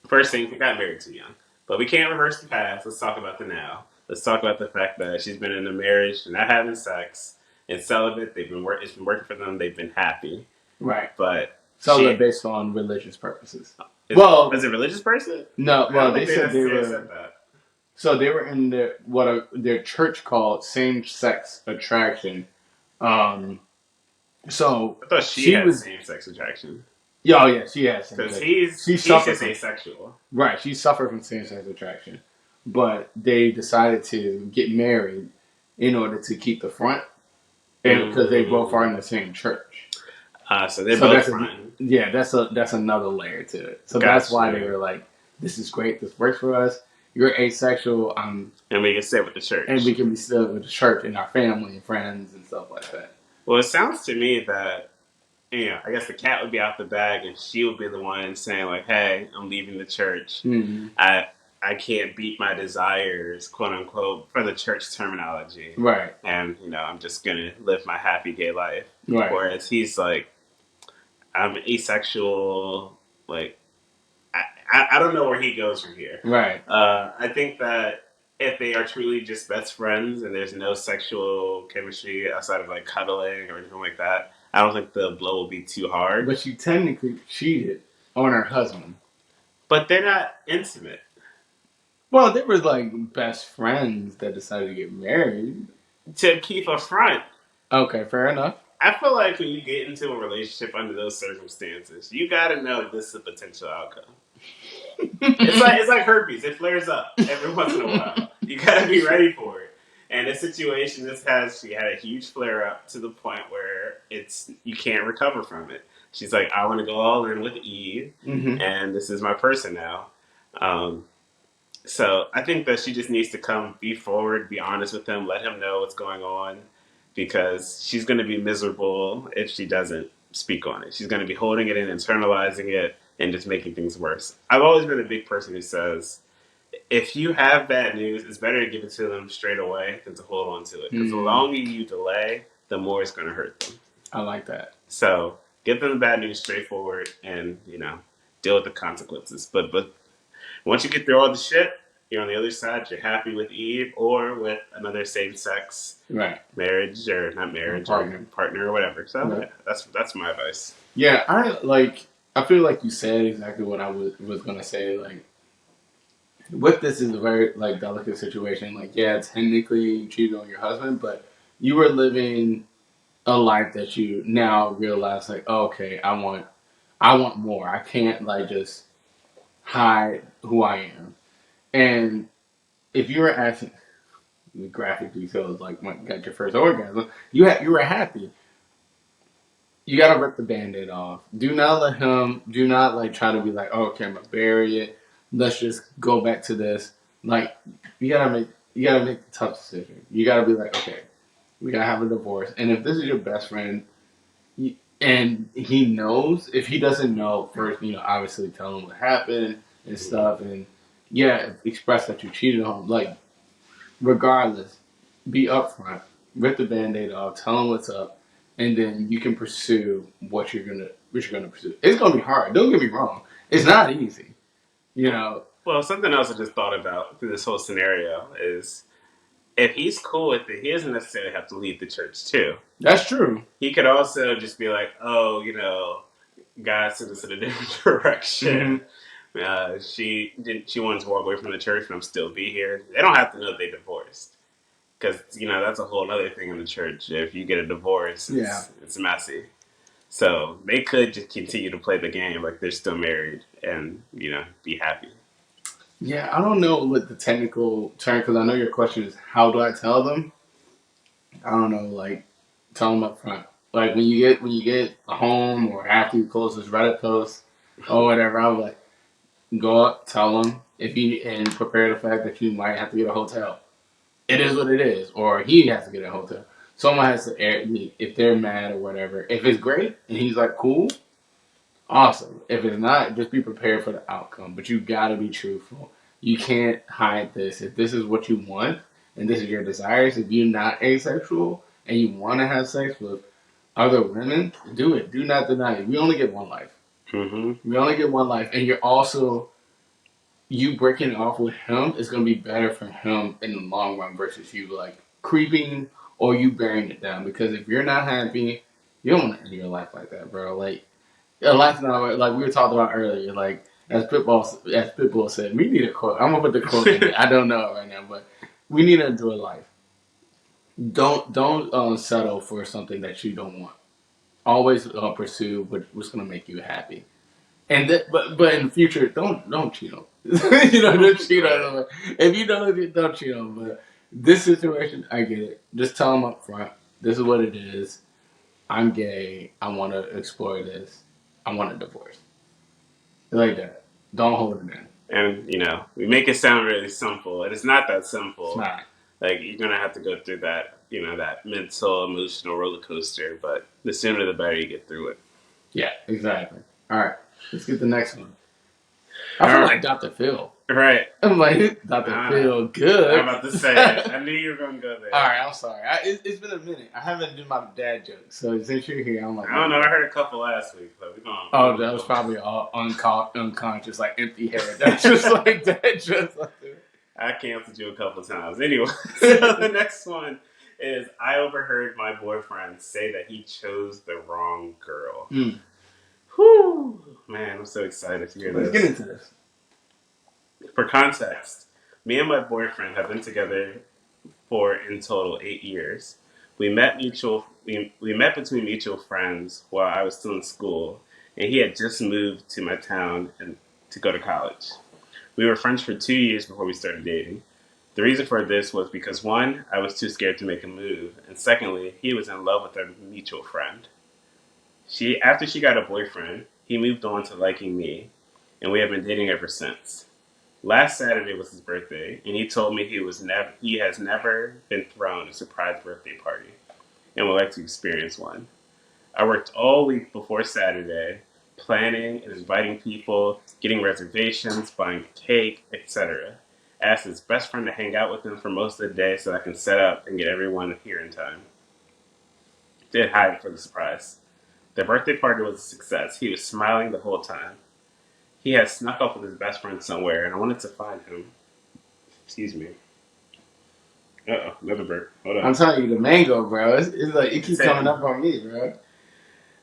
first thing, we got married too young. But we can't reverse the past. Let's talk about the now. Let's talk about the fact that she's been in a marriage, not having sex, and celibate. It's been working for them. They've been happy. Right. But celibate based on religious purposes. Is it religious person? No. Well, they said they were. Said that. So they were in their church called same sex attraction. So I thought she had same sex attraction. Yeah, oh yeah, she has. Because he's just asexual. Right, she suffered from same sex attraction. but they decided to get married in order to keep the front, and because they both are in the same church. So they're both fine. Yeah, that's another layer to it. So that's why they were like, "This is great. This works for us. You're asexual, and we can stay with the church, and we can be still with the church and our family and friends and stuff like that." Well, it sounds to me that I guess the cat would be out the bag, and she would be the one saying like, "Hey, I'm leaving the church. Mm-hmm. I can't beat my desires, quote unquote, for the church terminology, right? And I'm just gonna live my happy gay life." Right. Whereas he's like, "I'm asexual. Like, I don't know where he goes from here." Right. I think that if they are truly just best friends and there's no sexual chemistry outside of like cuddling or anything like that, I don't think the blow will be too hard. But she technically cheated on her husband. But they're not intimate. Well, they were like best friends that decided to get married. To keep a front. Okay, fair enough. I feel like when you get into a relationship under those circumstances, you got to know this is a potential outcome. It's like herpes. It flares up every once in a while. You got to be ready for it. And the situation she had a huge flare up to the point where you can't recover from it. She's like, I want to go all in with Eve, and this is my person now. So I think that she just needs to be forward, be honest with him, let him know what's going on, because she's going to be miserable if she doesn't speak on it. She's going to be holding it in, internalizing it, and just making things worse. I've always been a big person who says, if you have bad news, it's better to give it to them straight away than to hold on to it. Because the longer you delay, the more it's going to hurt them. I like that. So give them the bad news straightforward, and deal with the consequences. But once you get through all the shit, you're on the other side. You're happy with Eve or with another same-sex marriage or not marriage or partner or whatever. So yeah, that's my advice. Yeah, I feel like you said exactly what I was gonna say. Like, with this is a very like delicate situation. Like, yeah, technically you cheated on your husband, but you were living a life that you now realize like, oh, okay, I want more. I can't like just hide who I am. And if you were asking the graphic details, like when you got your first orgasm, you were happy. You gotta rip the band-aid off. Do not let him. Do not like try to be like, oh, okay, I'm gonna bury it. Let's just go back to this. Like, you gotta make the tough decision. You gotta be like, okay, we gotta have a divorce. And if this is your best friend, and he knows, if he doesn't know first, obviously tell him what happened and stuff, and yeah, express that you cheated on him. Like, regardless, be upfront, rip the band-aid off, tell him what's up, and then you can pursue what you're gonna pursue. It's gonna be hard. Don't get me wrong. It's not easy. Well, something else I just thought about through this whole scenario is if he's cool with it, he doesn't necessarily have to leave the church too. That's true. He could also just be like, oh, God sent us in a different direction. She wanted to walk away from the church, and I'm still be here. They don't have to know they divorced, because that's a whole other thing in the church. If you get a divorce, it's messy. So they could just continue to play the game like they're still married and be happy. Yeah, I don't know what the technical term, because I know your question is how do I tell them? I don't know, like tell them up front. Like when you get home or after you post this Reddit post or whatever, I was like, go up, tell them and prepare the fact that you might have to get a hotel. It is what it is, or he has to get a hotel. Someone has to air if they're mad or whatever. If it's great and he's like cool, awesome. If it's not, just be prepared for the outcome. But you gotta be truthful. You can't hide this. If this is what you want and this is your desires, if you're not asexual and you want to have sex with other women, do it. Do not deny it. We only get one life. We only get one life, and you breaking off with him is gonna be better for him in the long run versus you like creeping or you burying it down. Because if you're not happy, you don't want to end your life like that, bro. Like a lifestyle, like we were talking about earlier, like as Pitbull said, we need a quote. I'm gonna put the quote in there. I don't know it right now, but we need to enjoy life. Don't settle for something that you don't want. Always pursue what's gonna make you happy. And but in the future, don't cheat on. Don't cheat on them. If you don't cheat on them. But this situation, I get it. Just tell them up front. This is what it is. I'm gay. I want to explore this. I want a divorce. Like that. Don't hold it in. And we make it sound really simple, and it's not that simple. It's not. Like, you're gonna have to go through that, that mental, emotional roller coaster. But the sooner the better you get through it. Yeah, exactly. All right, let's get the next one. I feel like Dr. Phil. Right. I'm like, Dr. Phil, good. I'm about to say it. I knew you were going to go there. All right, I'm sorry. It's been a minute. I haven't done my dad jokes, so since you're here, I'm like, I don't know. I heard a couple last week, but we're going. Oh, that was probably all unconscious, like empty hair. That's just like that. Just like that. I canceled you a couple times. Anyway, so the next one is I overheard my boyfriend say that he chose the wrong girl. Whew. Man, I'm so excited to hear this. Let's get into this. For context, me and my boyfriend have been together for in total 8 years. We met between mutual friends while I was still in school, and he had just moved to my town and to go to college. We were friends for 2 years before we started dating. The reason for this was because, one, I was too scared to make a move, and secondly, he was in love with our mutual friend. After she got a boyfriend, he moved on to liking me, and we have been dating ever since. Last Saturday was his birthday, and he told me he has never been thrown a surprise birthday party and would like to experience one. I worked all week before Saturday, planning and inviting people, getting reservations, buying cake, etc. I asked his best friend to hang out with him for most of the day so I can set up and get everyone here in time. Did hide for the surprise. The birthday party was a success. He was smiling the whole time. He had snuck off with his best friend somewhere, and I wanted to find him. Excuse me. Uh-oh, another burp. Hold on. I'm telling you, the mango, bro. It's like it keeps coming up on me, bro.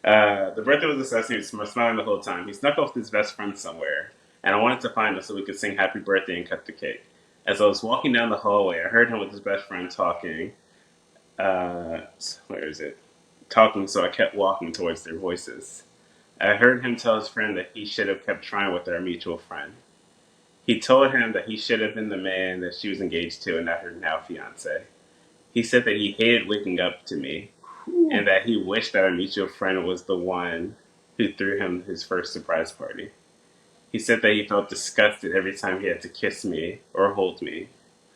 The birthday was a success. He was smiling the whole time. He snuck off with his best friend somewhere, and I wanted to find him so we could sing happy birthday and cut the cake. As I was walking down the hallway, I heard him with his best friend talking. Where is it? Talking, so I kept walking towards their voices. I heard him tell his friend that he should have kept trying with our mutual friend. He told him that he should have been the man that she was engaged to and not her now fiance. He said that he hated waking up to me and that he wished that our mutual friend was the one who threw him his first surprise party. He said that he felt disgusted every time he had to kiss me or hold me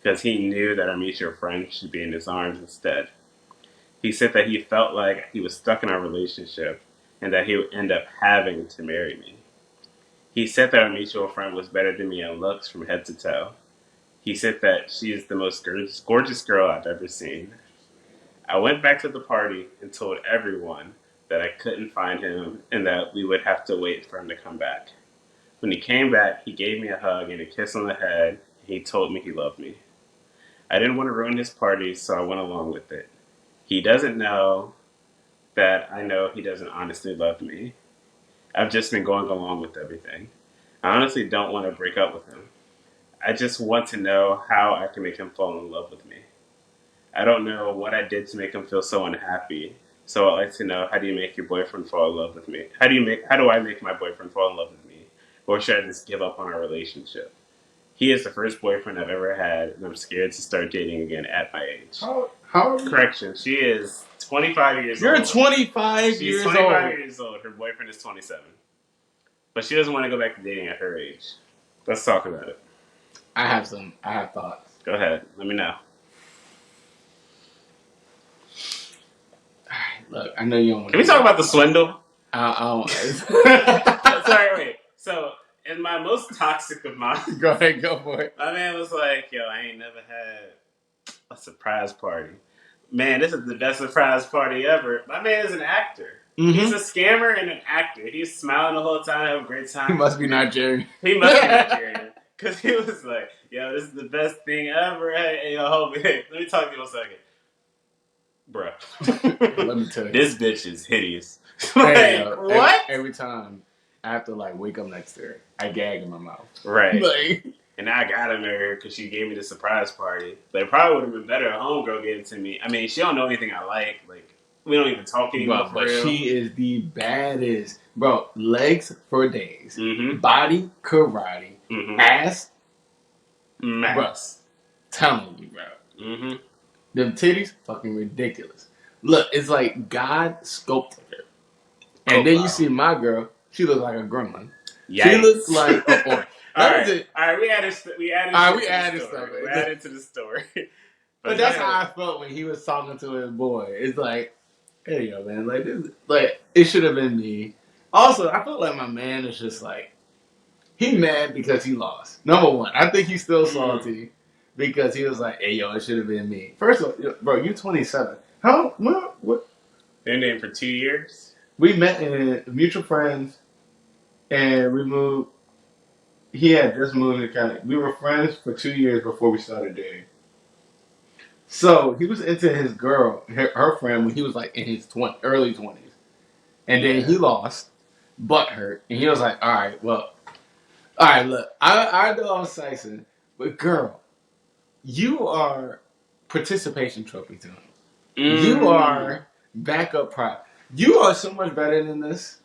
because he knew that our mutual friend should be in his arms instead. He said that he felt like he was stuck in our relationship and that he would end up having to marry me. He said that our mutual friend was better than me in looks from head to toe. He said that she is the most gorgeous girl I've ever seen. I went back to the party and told everyone that I couldn't find him and that we would have to wait for him to come back. When he came back, he gave me a hug and a kiss on the head, and he told me he loved me. I didn't want to ruin his party, so I went along with it. He doesn't know that I know he doesn't honestly love me. I've just been going along with everything. I honestly don't want to break up with him. I just want to know how I can make him fall in love with me. I don't know what I did to make him feel so unhappy. So I'd like to know, how do you make your boyfriend fall in love with me? How do I make my boyfriend fall in love with me? Or should I just give up on our relationship? He is the first boyfriend I've ever had, and I'm scared to start dating again at my age. How Correction, she is 25 years You're old. 25 She's years 25 old. years old. Her boyfriend is 27. But she doesn't want to go back to dating at her age. Let's talk about it. I have thoughts. Go ahead. Let me know. Look, I know you don't want Can we talk about the swindle? I Sorry, wait. So, in my most toxic of mine, Go ahead, go for it. my man was like, yo, I ain't never had a surprise party. Man, this is the best surprise party ever. My man is an actor. Mm-hmm. He's a scammer and an actor. He's smiling the whole time, having a great time. He must be Nigerian. He must be Nigerian. Because he was like, yo, this is the best thing ever. Hey, yo, hold me. Hey, let me talk to you 1 second. Bruh. Let me tell you. This bitch is hideous. Hey, what? Every time I have to wake up next to her, I gag in my mouth. Right. And now I gotta marry her because she gave me the surprise party. But it probably would have been better if homegirl gave it to me. I mean, she don't know anything I like. We don't even talk anymore. But she is the baddest. Bro, legs for days. Mm-hmm. Body karate. Mm-hmm. Ass. Max. Bro, telling you, bro. Mm-hmm. Them titties, fucking ridiculous. Look, it's like God sculpted her. And then you see my girl, she looks like a gremlin. Yikes. She looks like a orc. All right, we added stuff. We added to the story. But that's how I felt when he was talking to his boy. It's like, hey, yo, man, like this, like it should have been me. Also, I felt like my man is just like he mad because he lost. Number one, I think he's still salty because he was like, hey, yo, it should have been me. First of all, bro, you're 27. How? What? Been there for 2 years. We met in mutual friends, and we moved. He had just moved to Cali. We were friends for 2 years before we started dating. So he was into his girl, her friend, when he was like in his early 20s. And then he lost, butt hurt, and he was like, all right, well, all right, look, I know I'm slicing, but girl, you are participation trophy to him. You are backup prop. You are so much better than this.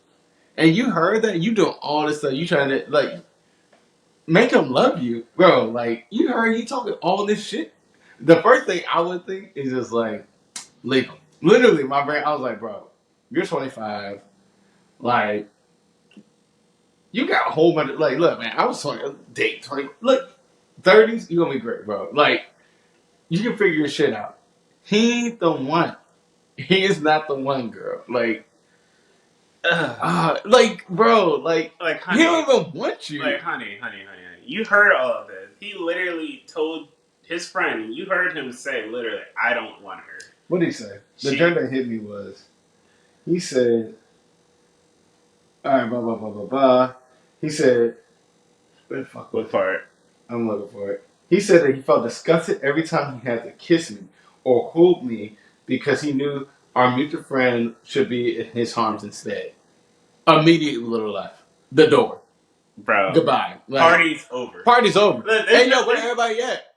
And you heard that you doing all this stuff. You trying to like make him love you, bro. Like you heard you talking all this shit. The first thing I would think is just like leave him. Literally, my brain. I was like, bro, you're 25. Like you got a whole bunch of like. Look, man, I was 20. Date 20. Look, 30s. You gonna be great, bro. Like you can figure your shit out. He ain't the one. He is not the one, girl. Like, bro, like honey, he don't even want you. Like, honey. You heard all of this. He literally told his friend, you heard him say, literally, I don't want her. What did he say? The joke that hit me was, he said, all right, blah, blah, blah, blah, blah. He said, where the fuck was what part? I'm looking for it. He said that he felt disgusted every time he had to kiss me or hold me because he knew our mutual friend should be in his arms instead. Immediately, little left. The door. Bro. Goodbye. Like, party's over. Party's over. Hey, yo, where everybody at?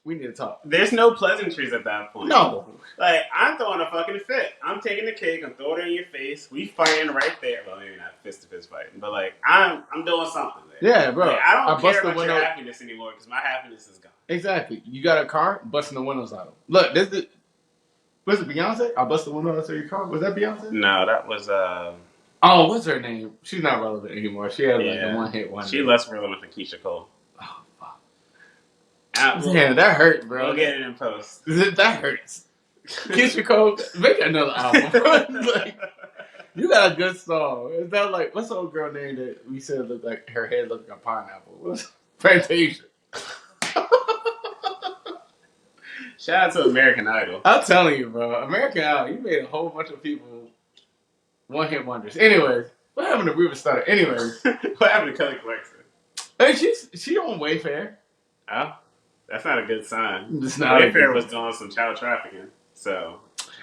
We need to talk. There's no pleasantries at that point. No. Like, I'm throwing a fucking fit. I'm taking the cake, I'm throwing it in your face. We fighting right there. Well, maybe not fist to fist fighting, but like, I'm doing something there. Yeah, bro. Like, I don't care about your happiness anymore because my happiness is gone. Exactly. You got a car, busting the windows out. Look, was it Beyonce? I bust the window out of your car. Was that Beyonce? No, that was oh, what's her name? She's not relevant anymore. She had like a one-hit wonder. She's less relevant than Keisha Cole. Oh, fuck. Damn, that hurts, bro. We'll get it in post. That hurts. Keisha Cole, make another album. Like, you got a good song. Is that like, what's the old girl name that we said looked like her head looked like a pineapple? What's Fantasia? Shout out to American Idol. I'm telling you, bro. American Idol, you made a whole bunch of people one-hit wonders. Anyways, what happened to Ruben Studdard? Anyways. What happened to Kelly Clarkson? Hey, she on Wayfair. Oh, that's not a good sign. It's not Wayfair was doing some child trafficking. So,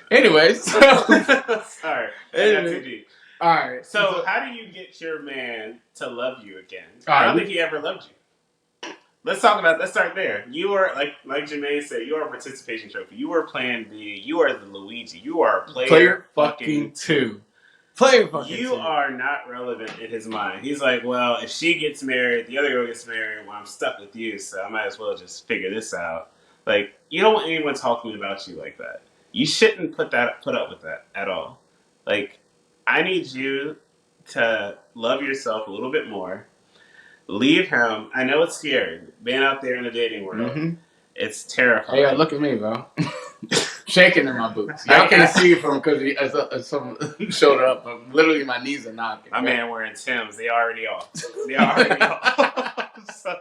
anyways. Sorry. Anyway. All right. So, how do you get your man to love you again? I don't think he ever loved you. Let's start there. You are, like Jermaine said, you are a participation trophy. You are plan B. You are the Luigi. You are player fucking 2. Player fucking 2. You are not relevant in his mind. He's like, well, if she gets married, the other girl gets married, well, I'm stuck with you, so I might as well just figure this out. Like, you don't want anyone talking about you like that. You shouldn't put up with that at all. Like, I need you to love yourself a little bit more. Leave him. I know it's scary. Being out there in the dating world, it's terrifying. Hey, look at me, bro. Shaking in my boots. Y'all can't see it from because some showed up. But literally, my knees are knocking. My man wearing Timbs. They already off. So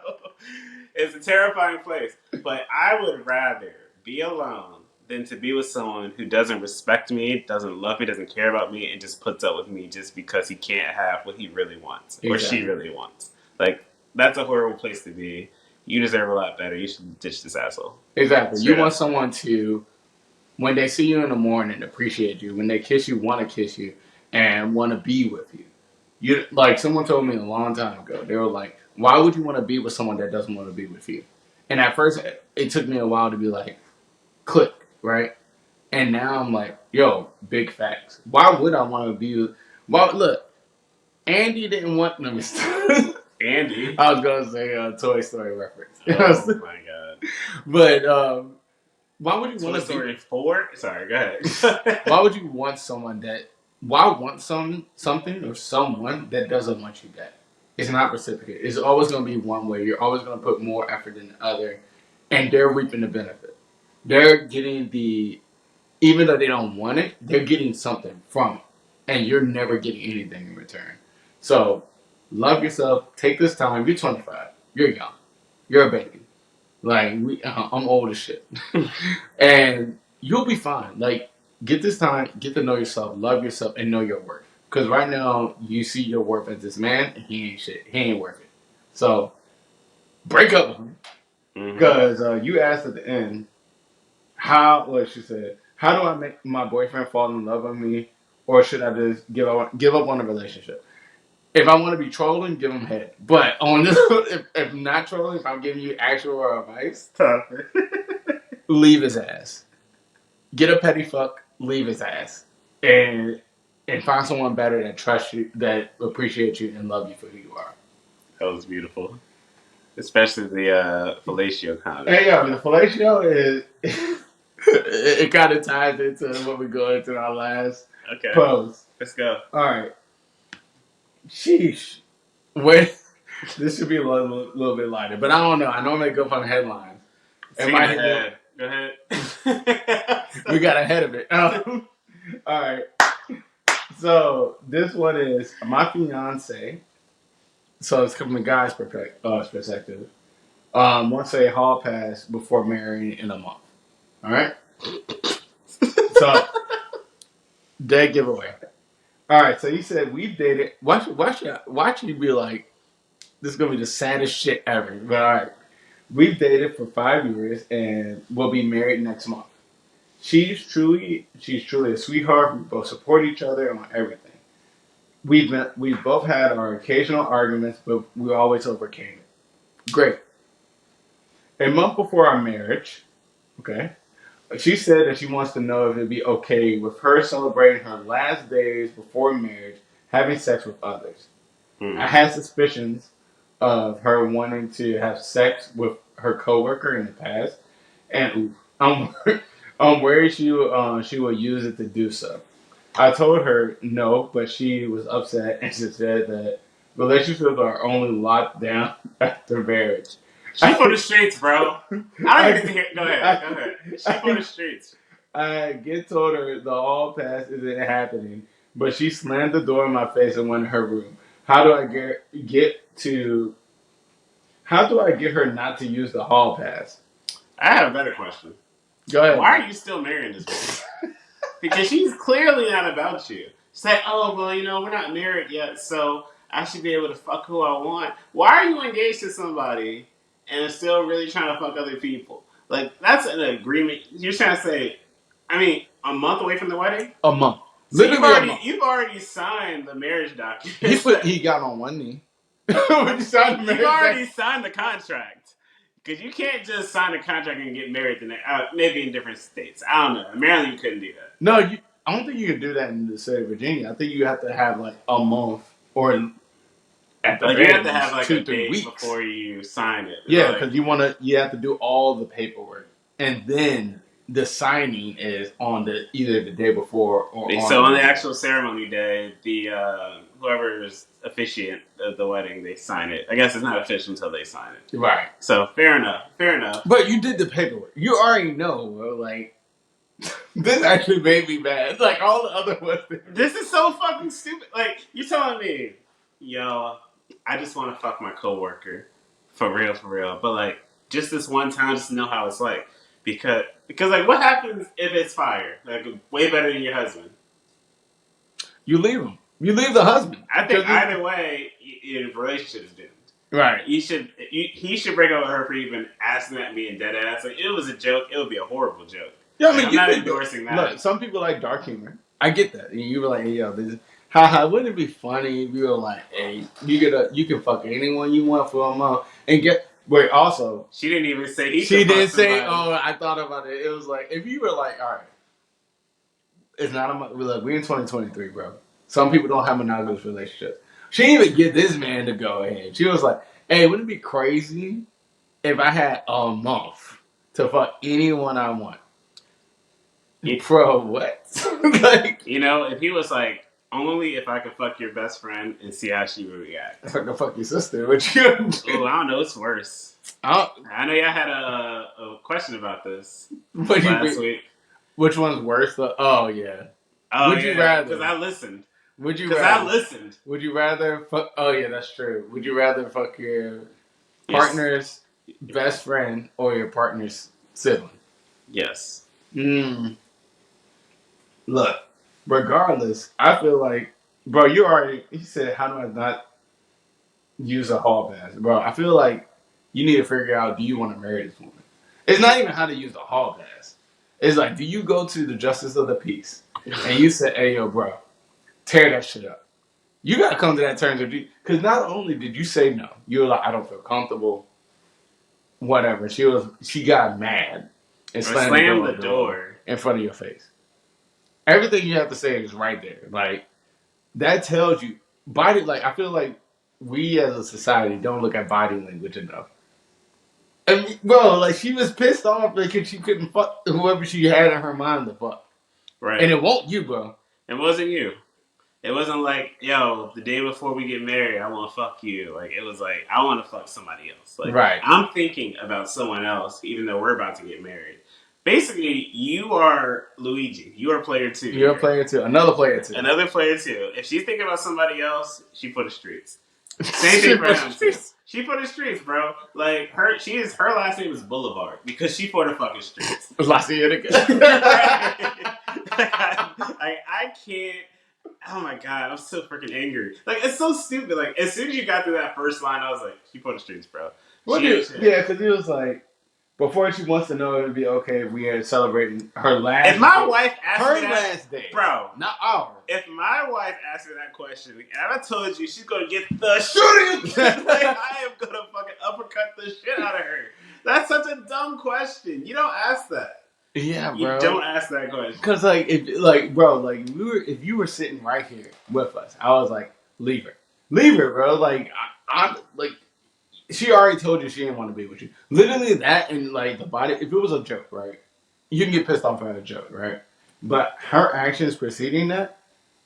it's a terrifying place. But I would rather be alone than to be with someone who doesn't respect me, doesn't love me, doesn't care about me, and just puts up with me just because he can't have what he really wants or she really wants. Like, that's a horrible place to be. You deserve a lot better. You should ditch this asshole. Exactly. You want someone to, when they see you in the morning, appreciate you. When they kiss you, want to kiss you and want to be with you. You like someone told me a long time ago. They were like, "Why would you want to be with someone that doesn't want to be with you?" And at first, it took me a while to be like, click, right? And now I'm like, yo, big facts. Why would I want to be? Well, look. Andy didn't want them. Andy. I was gonna say a Toy Story reference. Oh my god! But why would you Toy want to Story 4? Sorry, go ahead. Why would you want someone that? Why want something or someone that doesn't want you back? It's not reciprocated. It's always going to be one way. You're always going to put more effort than the other, and they're reaping the benefit. They're getting the, even though they don't want it, they're getting something from it, and you're never getting anything in return. So, love yourself. Take this time. You're 25. You're young. You're a baby. Like I'm old as shit, and you'll be fine. Like get this time, get to know yourself, love yourself, and know your worth. Because right now you see your worth as this man, and he ain't shit. He ain't worth it. So break up with him. Because you asked at the end, how? What she said? How do I make my boyfriend fall in love with me, or should I just give up on the relationship? If I want to be trolling, give him head. But on this, if not trolling, if I'm giving you actual advice, leave his ass. Get a petty fuck, leave his ass, and find someone better that trusts you, that appreciates you, and love you for who you are. That was beautiful, especially the fellatio comment. Hey yo, the fellatio is it kind of ties into what we go into our last post. Let's go. All right, sheesh. Wait, this should be a little bit lighter, but I don't know. I normally go for the headlines. Go ahead. We got ahead of it. All right. So this one is my fiance. So it's from the guy's perspective. Wants a hall pass before marrying in a month. All right. So dead giveaway. All right. So he said we've dated. Why should you be like this is gonna be the saddest shit ever? But all right. We've dated for 5 years and we'll be married next month. She's truly a sweetheart. We both support each other on everything. We've both had our occasional arguments, but we always overcame it. Great. A month before our marriage, okay, she said that she wants to know if it'd be okay with her celebrating her last days before marriage, having sex with others. I had suspicions of her wanting to have sex with her coworker in the past, and I'm worried she will use it to do so. I told her no, but she was upset and she said that relationships are only locked down after marriage. She for the streets, bro. I don't even hear. Go ahead. She for the streets. I get told her the hall pass isn't happening, but she slammed the door in my face and went in her room. How do I How do I get her not to use the hall pass? I have a better question. Go ahead. Why are you still marrying this woman? Because she's clearly not about you. She's like, oh, well, we're not married yet, so I should be able to fuck who I want. Why are you engaged to somebody and still really trying to fuck other people? Like, that's an agreement. You're trying to say, a month away from the wedding? A month. So you've already signed the marriage document. He got on one knee. You've already signed the contract. Because you can't just sign a contract and get married maybe in different states. I don't know. In Maryland, you couldn't do that. No, I don't think you can do that in the state of Virginia. I think you have to have like a month or at the you have to have like 2-3 weeks before you sign it. Yeah, because you have to do all the paperwork, and then the signing is on either the day before or on the actual ceremony day. The whoever is officiant of the wedding, they sign it. I guess it's not official until they sign it. Right. So fair enough. But you did the paperwork. You already know, bro. Like this actually made me mad. Like all the other ones. This is so fucking stupid. Like you're telling me, yo, I just want to fuck my coworker, for real. But like just this one time, just to know how it's like. Because like what happens if it's fire? Like way better than your husband. You leave him. You leave the husband. I think either way, your relationship is doomed. Right. He should break up with her for even asking that, being dead ass. Like it was a joke. It would be a horrible joke. Yeah, I'm not endorsing that. Look, some people like dark humor. I get that. And you were like, hey, yo, haha, wouldn't it be funny if you were like, hey, you can fuck anyone you want for a month and get. Wait, also, she didn't even say she didn't say. Oh, I thought about it. It was like if you were like, all right, it's not a month. We're in 2023, bro. Some people don't have monogamous relationships. She didn't even get this man to go ahead. She was like, "Hey, wouldn't it be crazy if I had a month to fuck anyone I want?" Bro, what? Like, if he was like, only if I could fuck your best friend and see how she would react. If I could fuck your sister, what you? Oh, I don't know. It's worse. I know y'all had a question about this last week. Which one's worse? Oh yeah. Oh, would you rather? Because I listened. Would you? Because I listened. Would you rather fuck? Oh yeah, that's true. Would you rather fuck your partner's best friend or your partner's sibling? Yes. Look, regardless, I feel like, bro, he said, how do I not use a hall pass? Bro, I feel like you need to figure out, do you want to marry this woman? It's not even how to use the hall pass. It's like, do you go to the justice of the peace and you say, hey, yo, bro, tear that shit up. You got to come to that terms with you. Because not only did you say no, you were like, I don't feel comfortable, whatever. She got mad and slammed the door in front of your face. Everything you have to say is right there. Like, that tells you, I feel like we as a society don't look at body language enough. I mean, bro, like, she was pissed off because she couldn't fuck whoever she had in her mind to fuck. Right. And it won't you, bro. It wasn't you. It wasn't like, yo, the day before we get married, I want to fuck you. Like, it was like, I want to fuck somebody else. Like, right. I'm thinking about someone else, even though we're about to get married. Basically, you are Luigi. You are player 2. You're a player 2. Another player 2. Another player 2. If she's thinking about somebody else, she for the streets. Same thing for him, too. She for the streets, bro. Like, her last name is Boulevard because she for the fucking streets. La Cienega. I can't. Oh my god, I'm so freaking angry. Like, it's so stupid. Like, as soon as you got through that first line, I was like, she for the streets, bro. Yeah, because it was like, before she wants to know it would be okay if we are celebrating her last day. If my wife asked me that, last day. Bro. Not ours. If my wife asked me that question, and I told you she's going to get the shooting, like, I am going to fucking uppercut the shit out of her. That's such a dumb question. You don't ask that. Yeah, bro. You don't ask that question. Because, if you were sitting right here with us, I was like, leave her, bro. Like, she already told you she didn't want to be with you. Literally that and, like, the body, if it was a joke, right? You can get pissed off at a joke, right? But her actions preceding that,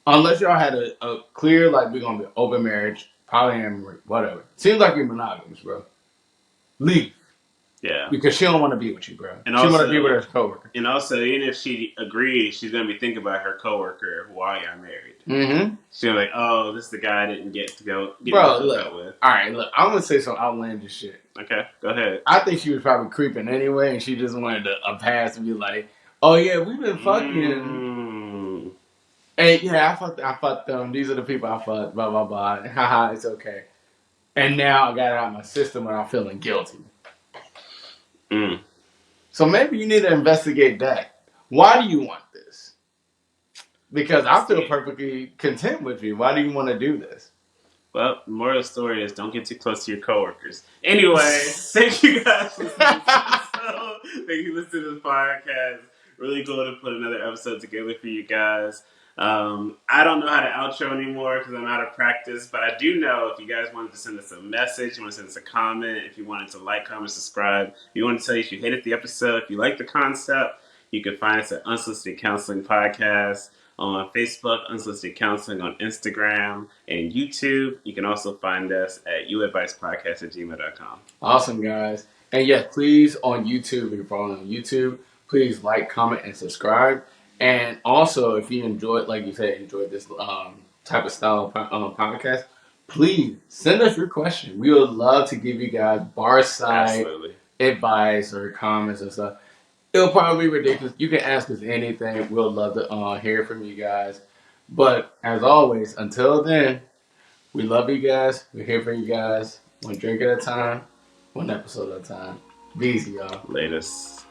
unless y'all had a clear, like, we're going to be open marriage, polyamory, whatever. Seems like you're monogamous, bro. Leave. Yeah. Because she don't want to be with you, bro. And she want to be with her coworker. And also, even if she agrees, she's going to be thinking about her coworker while y'all married. Mm-hmm. She's like, oh, this is the guy I didn't get to go get out with. All right, look, I'm going to say some outlandish shit. Okay, go ahead. I think she was probably creeping anyway, and she just wanted a pass to be like, oh, yeah, we've been fucking. And, yeah, I fucked them. These are the people I fucked, blah, blah, blah. Haha, it's okay. And now I got it out of my system without feeling guilty. So maybe you need to investigate that. Why do you want this? Because I feel perfectly content with you. Why do you want to do this? Well, the moral of the story is don't get too close to your coworkers. Anyway, thank you guys for listening to this episode. Thank you for listening to this podcast. Really cool to put another episode together for you guys. I don't know how to outro anymore because I'm out of practice, but I do know if you guys wanted to send us a message, you want to send us a comment, if you wanted to like, comment, subscribe, you want to tell you if you hated the episode, if you like the concept, you can find us at Unsolicited Counseling Podcast on Facebook, Unsolicited Counseling on Instagram and YouTube. You can also find us at youadvicepodcast@gmail.com. Awesome, guys. And yeah, please on YouTube, if you're following on YouTube, please like, comment, and subscribe. And also, if you enjoyed this type of style of podcast, please send us your question. We would love to give you guys bar side advice or comments and stuff. It'll probably be ridiculous. You can ask us anything. We'll love to hear from you guys. But as always, until then, we love you guys. We're here for you guys. One drink at a time, one episode at a time. Be easy, y'all. Latest.